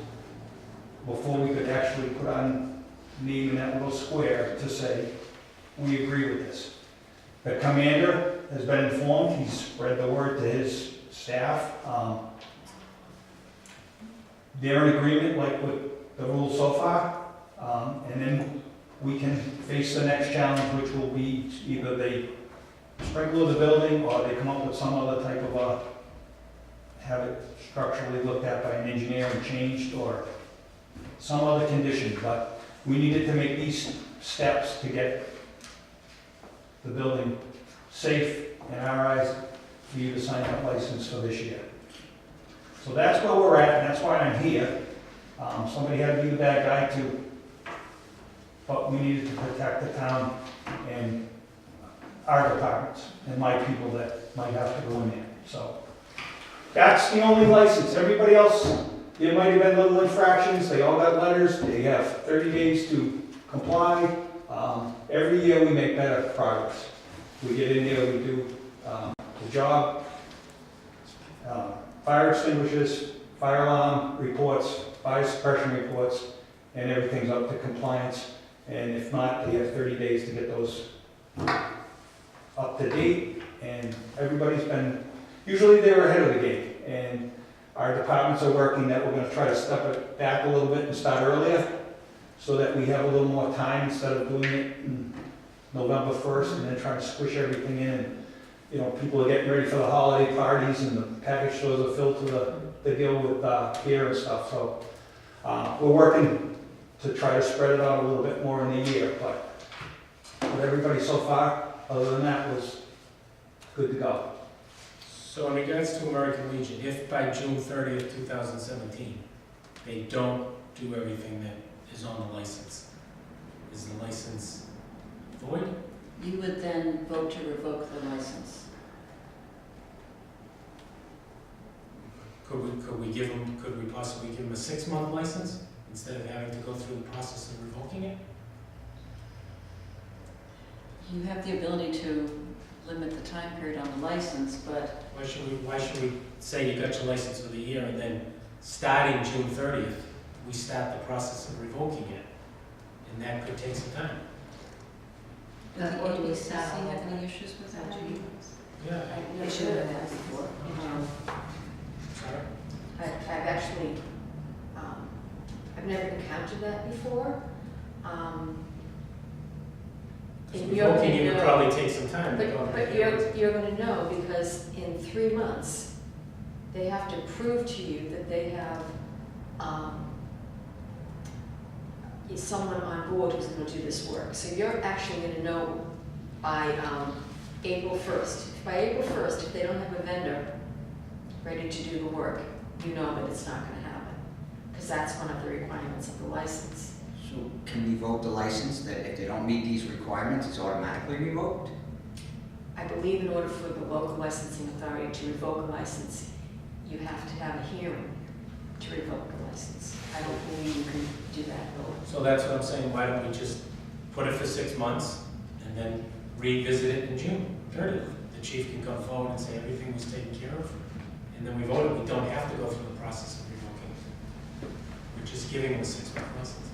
before we could actually put on name in that little square to say, we agree with this. The commander has been informed, he's spread the word to his staff. They're in agreement like with the rules so far. And then we can face the next challenge, which will be either they sprinkler the building, or they come up with some other type of have it structurally looked at by an engineer and changed, or some other condition, but we needed to make these steps to get the building safe in our eyes for you to sign that license for this year. So that's where we're at, and that's why I'm here. Somebody had to be the bad guy too, but we needed to protect the town and our departments and my people that might have to go in there. So that's the only license. Everybody else, there might have been little infractions. They all got letters. They have 30 days to comply. Every year we make better progress. We get in there, we do the job, fire extinguishers, fire alarm reports, fire suppression reports, and everything's up to compliance. And if not, they have 30 days to get those up to date. And everybody's been, usually they're ahead of the game. And our departments are working that we're going to try to step it back a little bit and start earlier, so that we have a little more time instead of doing it in November 1st and then trying to squish everything in. And, you know, people are getting ready for the holiday parties and the package stores are filled to the gill with beer and stuff. So we're working to try to spread it out a little bit more in the year. But everybody so far, other than that, was good to go. So in regards to American Legion, if by June 30th, 2017, they don't do everything that is on the license, is the license void? You would then vote to revoke the license. Could we possibly give them a 6-month license instead of having to go through the process of revoking it? You have the ability to limit the time period on the license, but Why should we say you got your license for the year and then starting June 30th, we start the process of revoking it? And that could take some time. does the Or do we ABCC start all have over? any issues with that? Yeah. They should have done that before. Sorry? I've actually, I've never encountered that before. Because And you're revoking it would gonna probably take some time. But you're gonna know, because in 3 months, they have to prove to you that they have, someone on board who's gonna do this work. So you're actually gonna know by, April 1st. By April 1st, if they don't have a vendor ready to do the work, you know that it's not gonna happen. Because that's one of the requirements of the license. So can we revoke the license, that if they don't meet these requirements, it's automatically revoked? I believe in order for the local licensing authority to revoke a license, you have to have a hearing to revoke the license. I don't believe you can do that, though. So that's what I'm saying, why don't we just put it for 6 months and then revisit it in June 30th? The chief can come forward and say everything was taken care of, and then we vote it. We don't have to go through the process of revoking it. We're just giving them a 6-month license,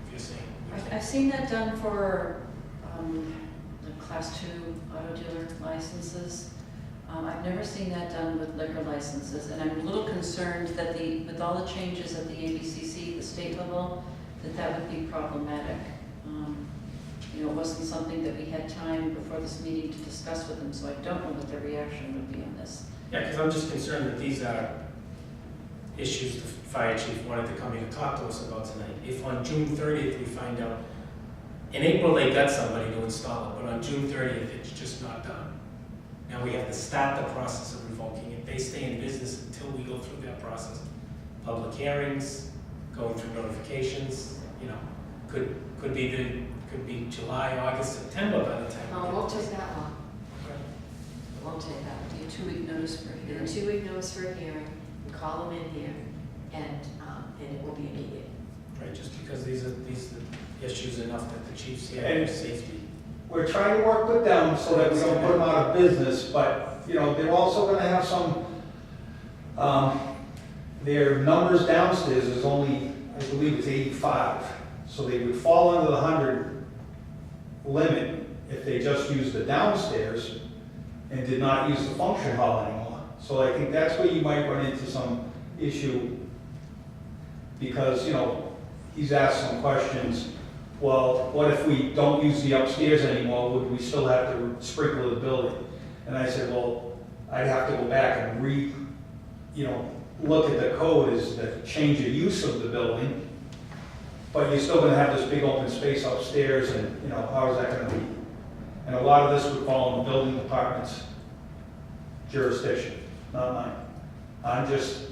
if you're saying. we can't. I've seen that done for the Class 2 auto dealer licenses. I've never seen that done with liquor licenses, and I'm a little concerned that with all the changes at the ABCC, the state level, that would be problematic. It wasn't something that we had time before this meeting to discuss with them, so I don't know what their reaction would be on this. Yeah, because I'm just concerned that these are issues the fire chief wanted to come here to talk to us about tonight. If on June 30th we find out, in April they got somebody to install it, but on June 30th it's just not done. Now we have to start the process of revoking it. They stay in business until we go through that process. Public hearings, going through notifications, could be July, August, September by the time. No, it won't take that long. Okay. It won't take that long. Be a 2-week notice for a Give a hearing. 2-week notice for a hearing, and call them in here, and it will be immediate. Right, just because these are issues enough that the chief's here And- for safety. We're trying to work with them so that we don't put them out of business, but, they're also gonna have some, their numbers downstairs is only, I believe it's 85. So they would fall under the 100 limit if they just used the downstairs and did not use the function hall anymore. So I think that's where you might run into some issue, because, he's asked some questions. Well, what if we don't use the upstairs anymore? Would we still have to sprinkle the building? And I said, well, I'd have to go back and look at the code as the change of use of the building, but you're still gonna have this big open space upstairs, and, how is that gonna be? And a lot of this would fall in the building department's jurisdiction, not mine. I'm just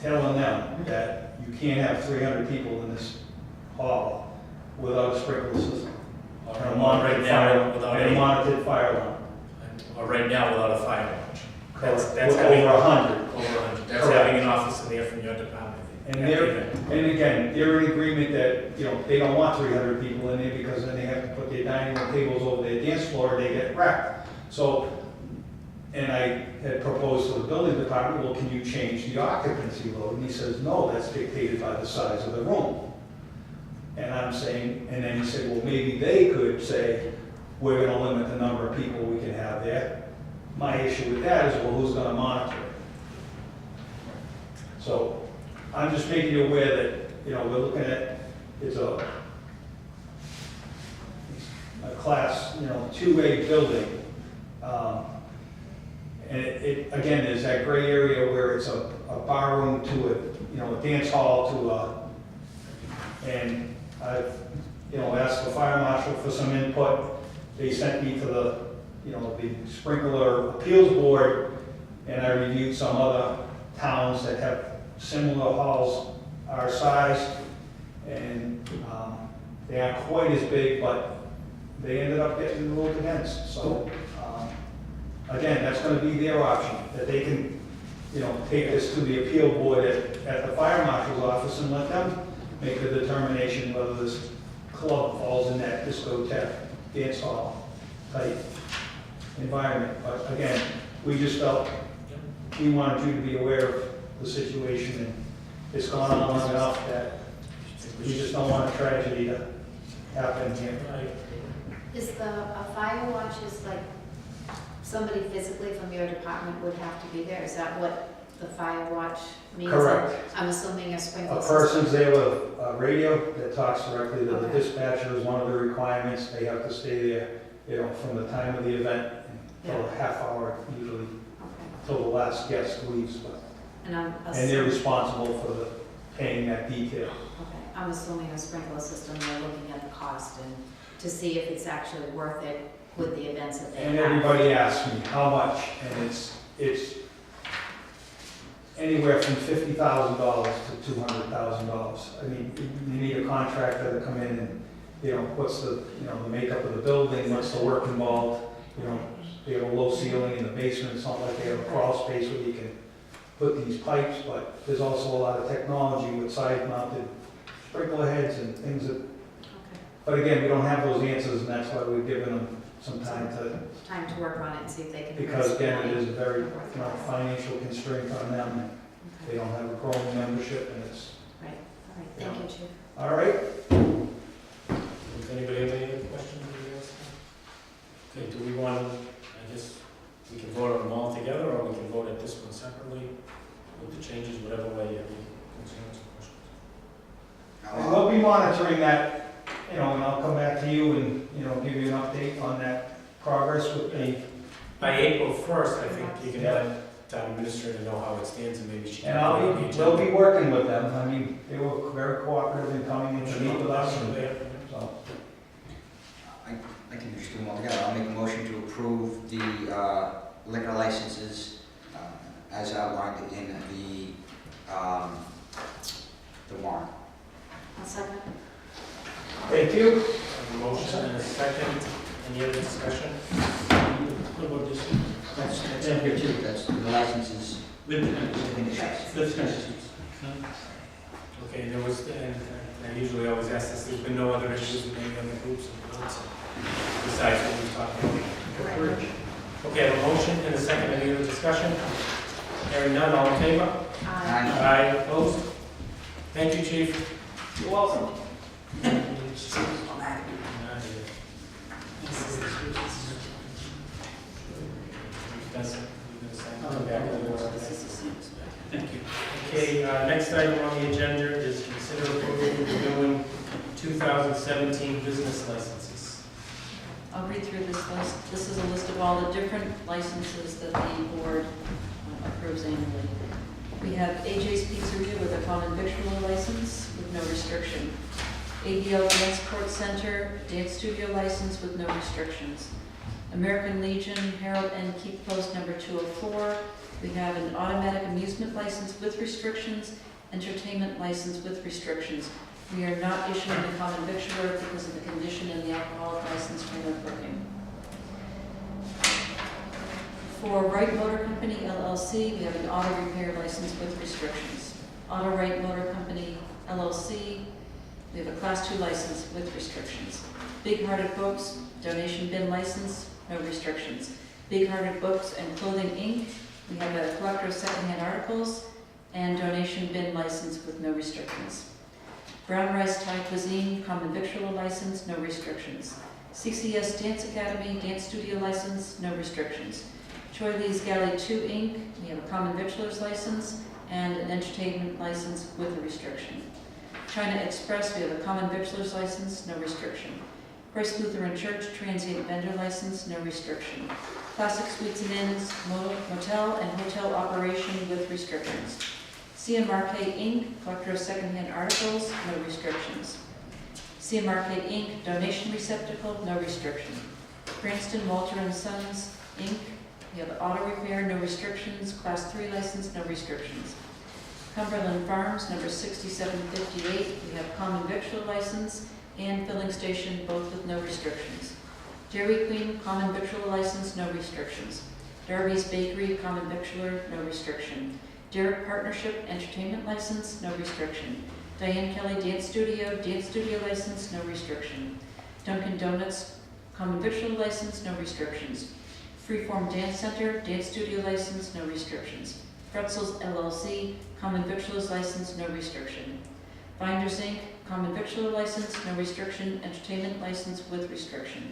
telling them that you can't have 300 people in this hall without a sprinkler system. And a monitored fire alarm. Or right now without a fire watch. That's Over having, 100. over 100. That's Correct. having an office in there from your department. And again, they're in agreement that, they don't want 300 people in there because then they have to put their dining room tables over their dance floor and they get wrecked. So, and I had proposed to the building department, well, can you change the occupancy load? And he says, no, that's dictated by the size of the room. And I'm saying, and then he said, well, maybe they could say, we're gonna limit the number of people we can have there. My issue with that is, well, who's gonna monitor it? So, I'm just making you aware that, we're looking at, it's a class, 2A building. And it, again, there's that gray area where it's a bar room to a dance hall and I've, asked the fire marshal for some input. They sent me to the sprinkler appeals board, and I reviewed some other towns that have similar halls our size, and they aren't quite as big, but they ended up getting ruled against. So, again, that's gonna be their option, that they can, take this to the appeal board at the fire marshal's office and let them make the determination whether this club falls in that discotheque, dance hall type environment. But again, we just felt we wanted you to be aware of the situation, and it's gone on long enough that we just don't want a tragedy to happen here. Is a fire watch is like somebody physically from your department would have to be there? Is that what the fire watch means? Correct. I'm assuming a sprinkler A system. person's there with a radio that talks directly to the Okay. dispatcher is one of the requirements. They have to stay there, from the time of the event until a half hour usually, Okay. till the last guest leaves. But And I'm and they're assuming, responsible for paying that detail. okay, I'm assuming a sprinkler system, they're looking at the cost and to see if it's actually worth it with the events that they have. And everybody asks me how much, and it's anywhere from $50,000 to $200,000. I mean, you need a contractor to come in and, what's the makeup of the building, what's the work involved, they have a low ceiling in the basement, it's not like they have a crawl space where you can put these pipes, but there's also a lot of technology with side-mounted sprinkler heads and things that, Okay. but again, we don't have those answers, and that's why we've given them some time to, Time to work on it and see if they can. because raise again, money. it is a very, financial constraint on them. Okay. They don't have a growing membership, and it's, Right, all right, thank you, Chief. all right? Does anybody have any other questions? Okay, do we want, we can vote on them all together, or we can vote at this one separately with the changes, whatever way you have any concerns or questions? And we'll be monitoring that, and I'll come back to you and, give you an update on that progress with the, By April 1st, I think you can let town administrator know how it stands, and maybe she can. and we'll be working with them. I mean, they were very cooperative in coming in to meet with us, and so. I can just do them all together. I'll make a motion to approve the liquor licenses as outlined in the warrant. I'll second. Thank you. A motion and a second. Any other discussion? What about this? That's in here too, that's the licenses. With the Conditions. with conditions. Okay, there was, and I usually always ask this, there's been no other issues with any other groups and boards besides what we talked about. Okay, I have a motion and a second. Any other discussion? Hearing none, all in favor? Aye. Aye, opposed? Thank you, Chief. You're welcome. Thank you. Okay, next item on the agenda is consider approval of renewing 2017 business licenses. I'll read through this list. This is a list of all the different licenses that the board approves annually. We have AJ's Pizzeria with a common victualler license with no restriction. ABL Dance Court Center, dance studio license with no restrictions. American Legion, Harold and Keep Post number 204. We have an automatic amusement license with restrictions, entertainment license with restrictions. We are not issuing the common victualler because of the condition in the alcoholic license for no cooking. For Wright Motor Company LLC, we have an auto repair license with restrictions. Auto Wright Motor Company LLC, we have a Class 2 license with restrictions. Big Hearted Books, donation bin license, no restrictions. Big Hearted Books and Clothing Inc., we have a collector of secondhand articles and donation bin license with no restrictions. Brown Rice Thai Cuisine, common victualler license, no restrictions. CCS Dance Academy, dance studio license, no restrictions. Choi Lee's Galley 2 Inc., we have a common victualler's license and an entertainment license with a restriction. China Express, we have a common victualler's license, no restriction. Christ Lutheran Church, transient vendor license, no restriction. Classic Suites and Inns, motel and hotel operation with restrictions. CMRK Inc., collector of secondhand articles, no restrictions. CMRK Inc., donation receptacle, no restriction. Cranston Walter and Sons Inc., we have auto repair, no restrictions. Class 3 license, no restrictions. Cumberland Farms, number 6758, we have common victual license and filling station, both with no restrictions. Dairy Queen, common victual license, no restrictions. Darby's Bakery, common victualler, no restriction. Derrick Partnership, entertainment license, no restriction. Diane Kelly Dance Studio license, no restriction. Dunkin' Donuts, common victual license, no restrictions. Freeform Dance Center, dance studio license, no restrictions. Pretzels LLC, common victualers license, no restriction. Binders Inc., common victualler license, no restriction. Entertainment license with restriction.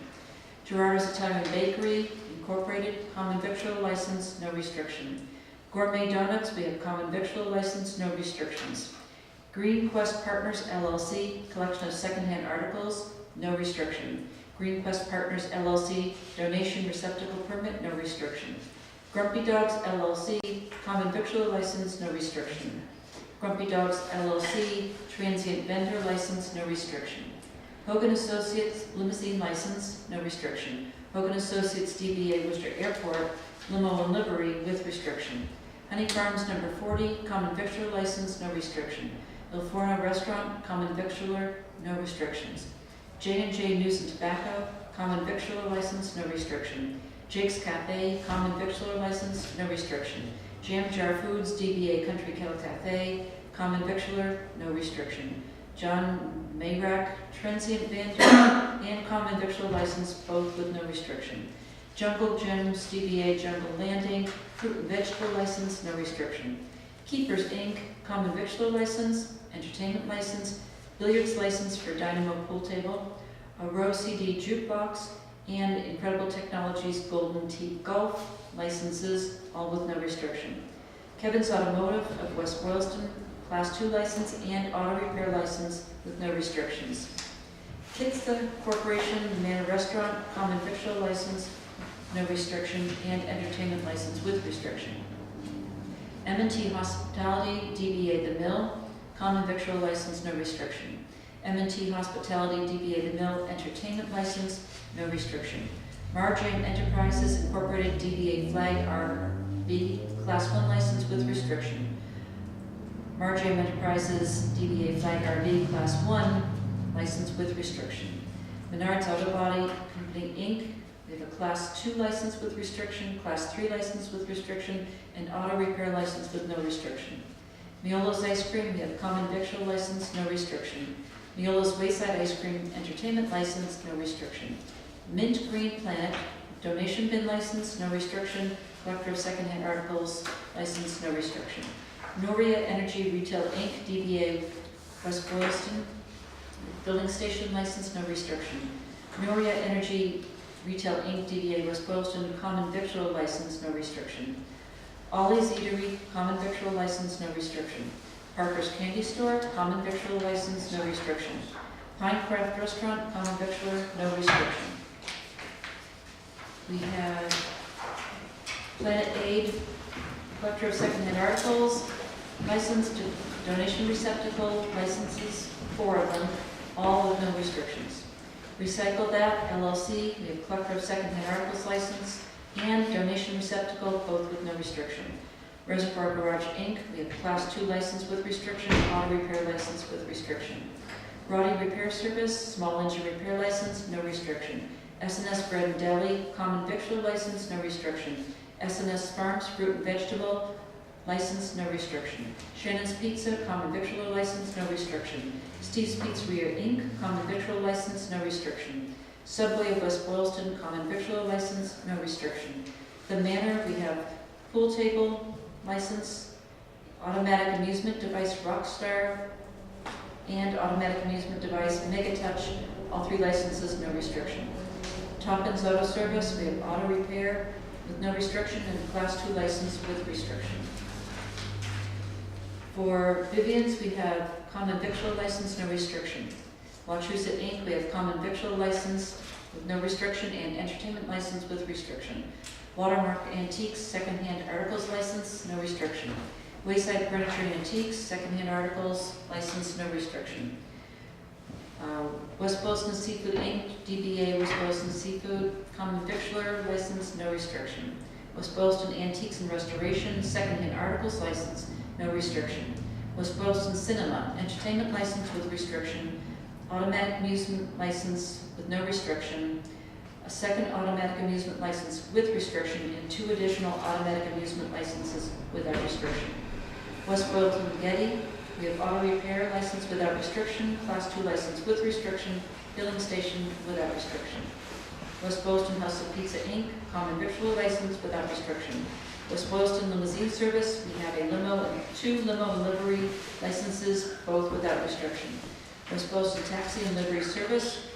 Gerardo's Italian Bakery, Incorporated, common victualler license, no restriction. Gourmet Donuts, we have common victualler license, no restrictions. Green Quest Partners LLC, collection of secondhand articles, no restriction. Green Quest Partners LLC, donation receptacle permit, no restriction. Grumpy Dogs LLC, common victualler license, no restriction. Grumpy Dogs LLC, transient vendor license, no restriction. Hogan Associates limousine license, no restriction. Hogan Associates DBA Worcester Airport, limo and livery with restriction. Honey Farms number 40, common victualler license, no restriction. Il Forno Restaurant, common victualler, no restrictions. J&J News and Tobacco, common victualler license, no restriction. Jake's Cafe, common victualler license, no restriction. Jam Jar Foods, DBA Country Kettle Cafe, common victualler, no restriction. John Mayrack, transient vendor and common victualler license, both with no restriction. Jungle Gyms, DBA Jungle Landing, fruit and vegetable license, no restriction. Keepers Inc., common victualler license, entertainment license, billiards license for Dynamo Pool Table, a Row CD Jukebox, and Incredible Technologies Golden Tee Golf licenses, all with no restriction. Kevin's Automotive of West Boylston, Class 2 license and auto repair license with no restrictions. Kitsta Corporation, Manor Restaurant, common victualler license, no restriction, and entertainment license with restriction. M&T Hospitality, DBA The Mill, common victualler license, no restriction. M&T Hospitality, DBA The Mill, entertainment license, no restriction. Marjane Enterprises Incorporated, DBA Flag RB, Class 1 license with restriction. Marjane Enterprises, DBA Flag RB, Class 1 license with restriction. Menards Auto Body Company, Inc., we have a Class 2 license with restriction, Class 3 license with restriction, and auto repair license with no restriction. Miolo's Ice Cream, we have common victual license, no restriction. Miolo's Wayside Ice Cream, entertainment license, no restriction. Mint Green Planet, donation bin license, no restriction. Collector of secondhand articles, license, no restriction. Noria Energy Retail Inc., DBA West Boylston, filling station license, no restriction. Noria Energy Retail Inc., DBA West Boylston, common victual license, no restriction. Ollie's Eatery, common victual license, no restriction. Parker's Candy Store, common victual license, no restriction. Pinecraft Restaurant, common victualler, no restriction. We have Planet Aid, collector of secondhand articles, licensed donation receptacle, licenses, 4 of them, all with no restrictions. Recycle That LLC, we have collector of secondhand articles license and donation receptacle, both with no restriction. Reservoir Garage Inc., we have Class 2 license with restriction, auto repair license with restriction. Roddy Repair Service, small engine repair license, no restriction. S&S Bread and Deli, common victular license, no restriction. S&S Farms, fruit and vegetable, license, no restriction. Shannon's Pizza, common victular license, no restriction. Steve's Pizzeria Inc., common victular license, no restriction. Subway of West Boylston, common victular license, no restriction. The Manor, we have pool table license, automatic amusement device Rockstar, and automatic amusement device Mega Touch, all 3 licenses, no restriction. Tompkins Auto Service, we have auto repair with no restriction and Class 2 license with restriction. For Vivian's, we have common victular license, no restriction. Wachusett Inc., we have common victular license with no restriction and entertainment license with restriction. Watermark Antiques, secondhand articles license, no restriction. Wayside Furniture and Antiques, secondhand articles license, no restriction. West Boylston Seafood Inc., DBA West Boylston Seafood, common victular license, no restriction. West Boylston Antiques and Restoration, secondhand articles license, no restriction. West Boylston Cinema, entertainment license with restriction. Automatic amusement license with no restriction. A second automatic amusement license with restriction and 2 additional automatic amusement licenses without restriction. West Boylston Getty, we have auto repair license without restriction, Class 2 license with restriction, filling station without restriction. West Boylston House of Pizza Inc., common victual license without restriction. West Boylston Limousine Service, we have a limo and 2 limo and livery licenses, both without restriction. West Boylston Taxi and Livery Service,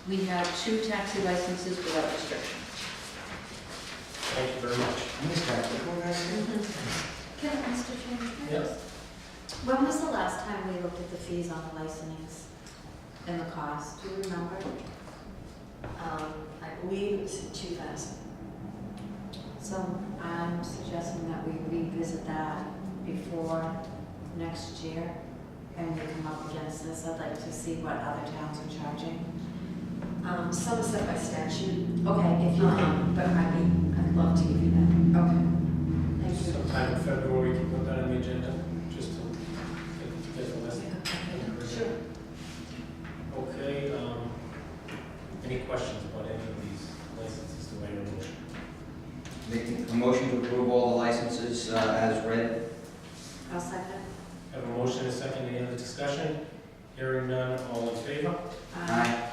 we have 2 taxi licenses without restriction. Thank you very much. Can, Mr. Chairman? Yes. When was the last time we looked at the fees on the licensings and the cost? Do you remember? I believe it was in 2000. So I'm suggesting that we revisit that before next year and we come up against this. I'd like to see what other towns are charging. Some is set by statute, Okay, if you can. but I'd love to give you that. Okay. Thank you. Sometime in February, we can put that on the agenda, just to get the list. Sure. Okay, any questions about any of these licenses, do I hear a motion? Make a motion to approve all the licenses as read. I'll second. Have a motion and a second, any other discussion? Hearing none, all in favor? Aye.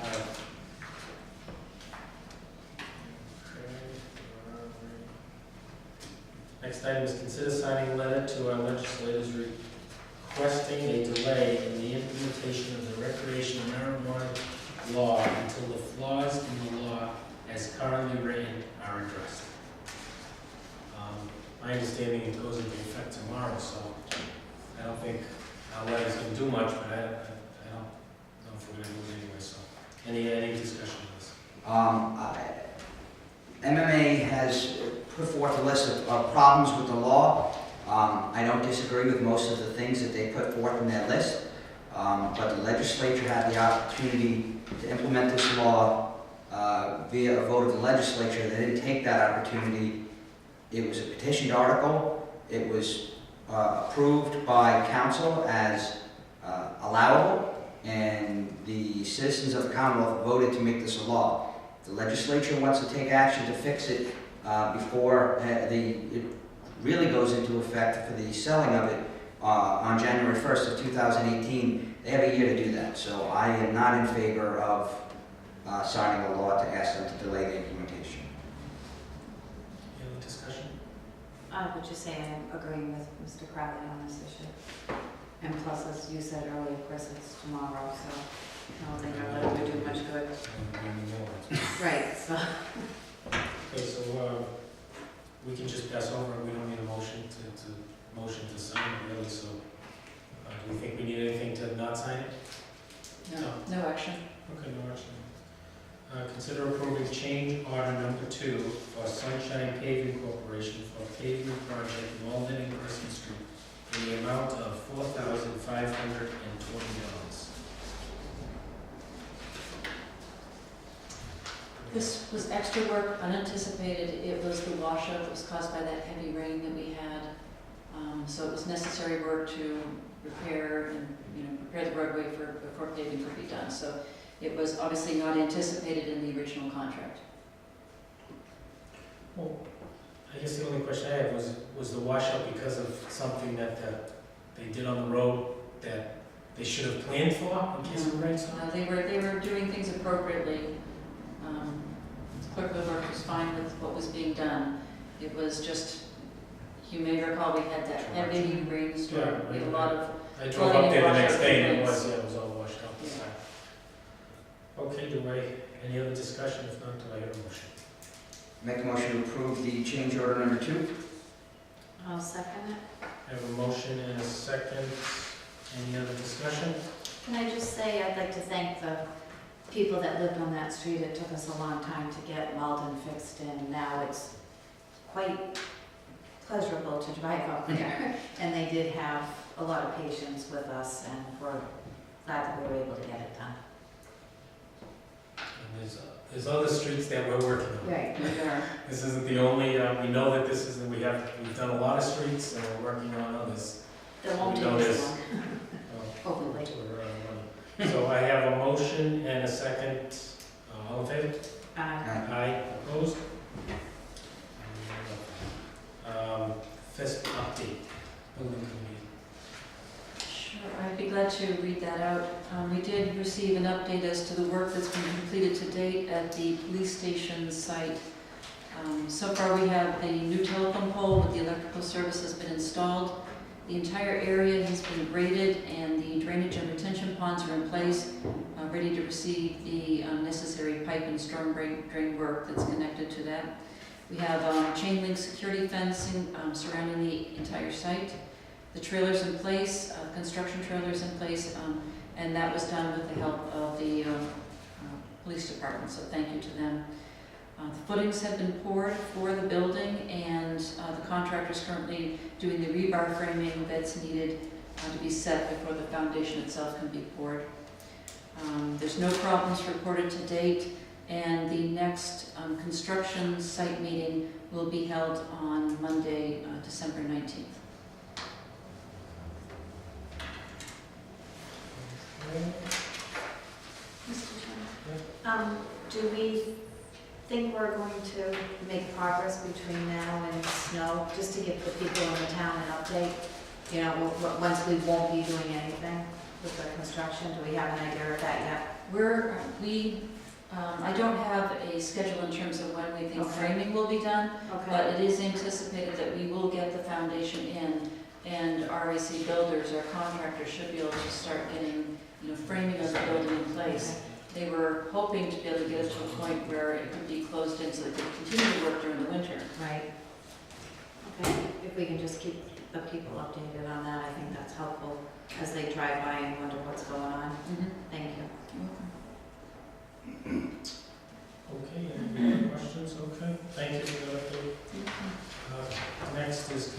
Next item is consider signing a letter to our legislators requesting a delay in the implementation of the recreational marijuana law until the flaws in the law as currently written are addressed. My understanding it goes into effect tomorrow, so I don't think our letter's gonna do much, but I don't know if we're gonna do it anyway, so. Any discussion on this? MMA has put forth a list of problems with the law. I don't disagree with most of the things that they put forth in that list, but the legislature had the opportunity to implement this law via a vote of the legislature. They didn't take that opportunity. It was a petitioned article. It was approved by council as allowable, and the citizens of the Commonwealth voted to make this a law. The legislature wants to take action to fix it before it really goes into effect for the selling of it on January 1st of 2018. They have a year to do that, so I am not in favor of signing a law to ask them to delay the implementation. Any other discussion? I would just say I'm agreeing with Mr. Crowley on this issue. And plus, as you said earlier, Chris, it's tomorrow, so I don't think our letter would do much good. Right, so. Okay, so we can just pass over, we don't need a motion to sign it really, so do you think we need anything to not sign it? No action. Okay, no action. Consider approving change order number 2 for Sunshine Paving Corporation for paving project Walden and Crescent Street in the amount of $4,520. This was extra work, unanticipated. It was the washout that was caused by that heavy rain that we had. So it was necessary work to repair and, prepare the roadway before paving could be done. So it was obviously not anticipated in the original contract. Well, I guess the only question I had was the washout because of something that they did on the road that they should have planned for in case of rain? They were doing things appropriately. The clerk of the work was fine with what was being done. It was just, you may recall, we had that heavy rainstorm. Yeah, We had a lot of, I drove up there the next day and it washout was all washed out. Yeah. Okay, any other discussion? If not, do I hear a motion? Make a motion to approve the change order number 2. I'll second it. I have a motion and a second. Any other discussion? Can I just say, I'd like to thank the people that lived on that street. It took us a long time to get Malden fixed, and now it's quite pleasurable to drive up there. And they did have a lot of patience with us, and we're glad that we were able to get it done. And there's other streets that we're working on. Right. This isn't the only, we know that this isn't, we've done a lot of streets and we're working on others. There won't be We know this this. one, hopefully. So I have a motion and a second. All in favor? Aye. Opposed? FISP update. Building committee. Sure, I'd be glad to read that out. We did receive an update as to the work that's been completed to date at the police station site. So far, we have the new telephone pole with the electrical service has been installed. The entire area has been graded and the drainage and retention ponds are in place, ready to receive the necessary pipe and storm drain work that's connected to that. We have chain link security fencing surrounding the entire site. The trailers in place, construction trailers in place, and that was done with the help of the police department, so thank you to them. The footings have been poured for the building, and the contractor is currently doing the rebar framing that's needed to be set before the foundation itself can be poured. There's no problems reported to date, and the next construction site meeting will be held on Monday, December 19th. Mr. Chairman, do we think we're going to make progress between now and snow, just to give the people in the town an update? Once we won't be doing anything with the construction, do we have an idea of that yet? I don't have a schedule in terms of when we think framing will be done, but it is anticipated that we will get the foundation in, and RAC builders, our contractors, should be able to start getting, framing of the building in place. They were hoping to be able to get it to a point where it could be closed in so they could continue to work during the winter. Right. Okay, if we can just keep the people updated on that, I think that's helpful as they drive by and wonder what's going on. Thank you. Okay, any other questions? Okay, thank you for that update. Next is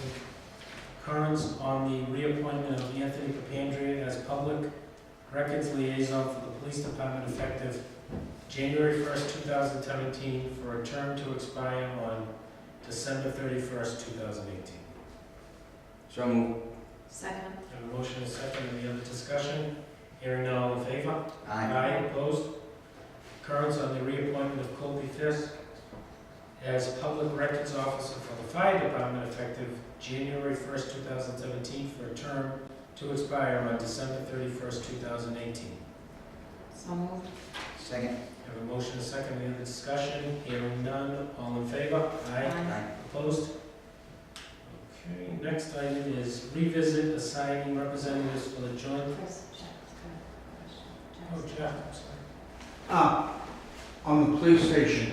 concurrence on the reappointment of Anthony Papandrea as public records liaison for the police department effective January 1st, 2017 for a term to expire on December 31st, 2018. So moved. Second. I have a motion and a second. Any other discussion? Hearing none, all in favor? Aye. Opposed? Concurrence on the reappointment of Colby Fisk as public records officer for the fire department effective January 1st, 2017 for a term to expire on December 31st, 2018. So moved. Second. I have a motion and a second. Any other discussion? Hearing none. All in favor? Aye. Opposed? Okay, next item is revisit assigning representatives for the joint. Chris, Jack's got a question. Oh, Jack, I'm sorry. On the police station,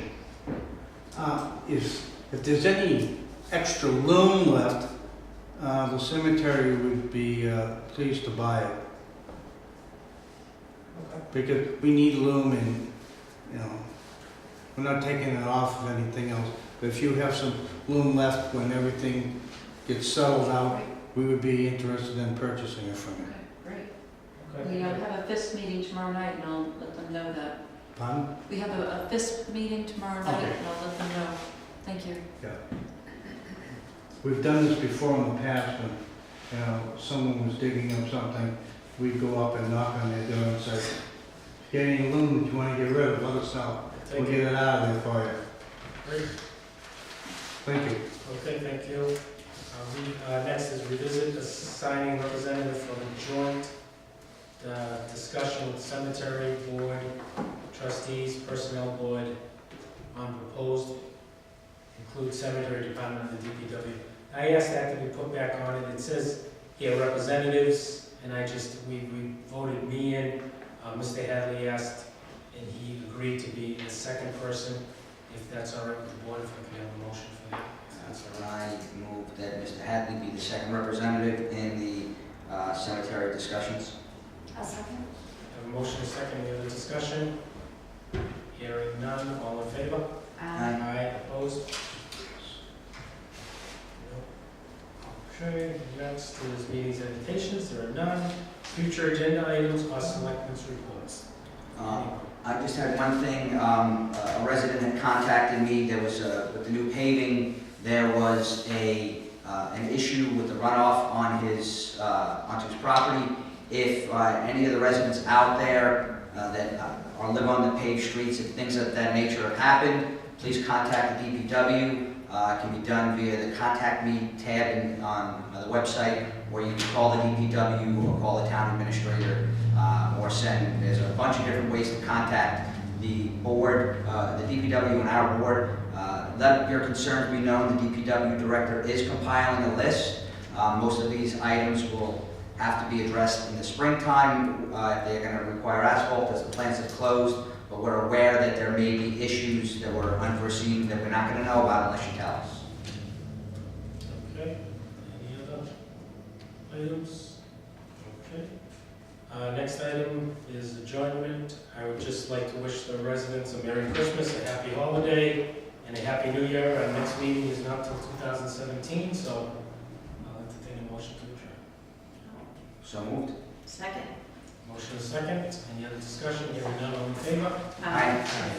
if there's any extra loom left, the cemetery would be pleased to buy it. Okay. Because we need loom in, we're not taking it off of anything else. But if you have some loom left when everything gets settled out, we would be interested in purchasing it from you. Okay, great. Okay. We have a FISP meeting tomorrow night, and I'll let them know that. Pardon? We have a FISP meeting tomorrow night, Okay. and I'll let them know. Thank you. We've done this before in the past when, you know, someone was digging up something, we'd go up and knock on their door and say, get any loom that you want to get rid of, let us know. We'll Thank get you. it out of there for you. Great. Thank you. Okay, thank you. Next is revisit assigning representative for the joint discussion with cemetery board, trustees, personnel board on proposed, include cemetery department and the DPW. I asked that to be put back on it. It says here representatives, and we voted me in. Mr. Hadley asked, and he agreed to be the second person, if that's all right with the board, if I could have a motion for that. If that's all right. I move that Mr. Hadley be the second representative in the cemetery discussions. A second? Have a motion, a second, any other discussion? Hearing none, all in favor? Aye. Opposed? Okay, next is meetings and invitations, there are none. Future agenda items or selectmen's reports. I just had one thing, a resident had contacted me, there was, with the new paving, there was an issue with the runoff on onto his property. If any of the residents out there that live on the paved streets, if things of that nature have happened, please contact the DPW. It can be done via the Contact Me tab on the website, or you can call the DPW or call the town administrator, or there's a bunch of different ways to contact the board, the DPW and our board. Let your concerns be known. The DPW director is compiling a list. Most of these items will have to be addressed in the springtime if they're going to require asphalt as the plants have closed. But we're aware that there may be issues that were unforeseen that we're not going to know about unless you tell us. Okay, any other items? Okay. Next item is adjournment. I would just like to wish the residents a Merry Christmas, a Happy Holiday, and a Happy New Year. Our next meeting is not till 2017, so I'll entertain a motion to adjourn. So moved. Second. Motion is second. Any other discussion? Hearing none, all in favor? Aye. Aye.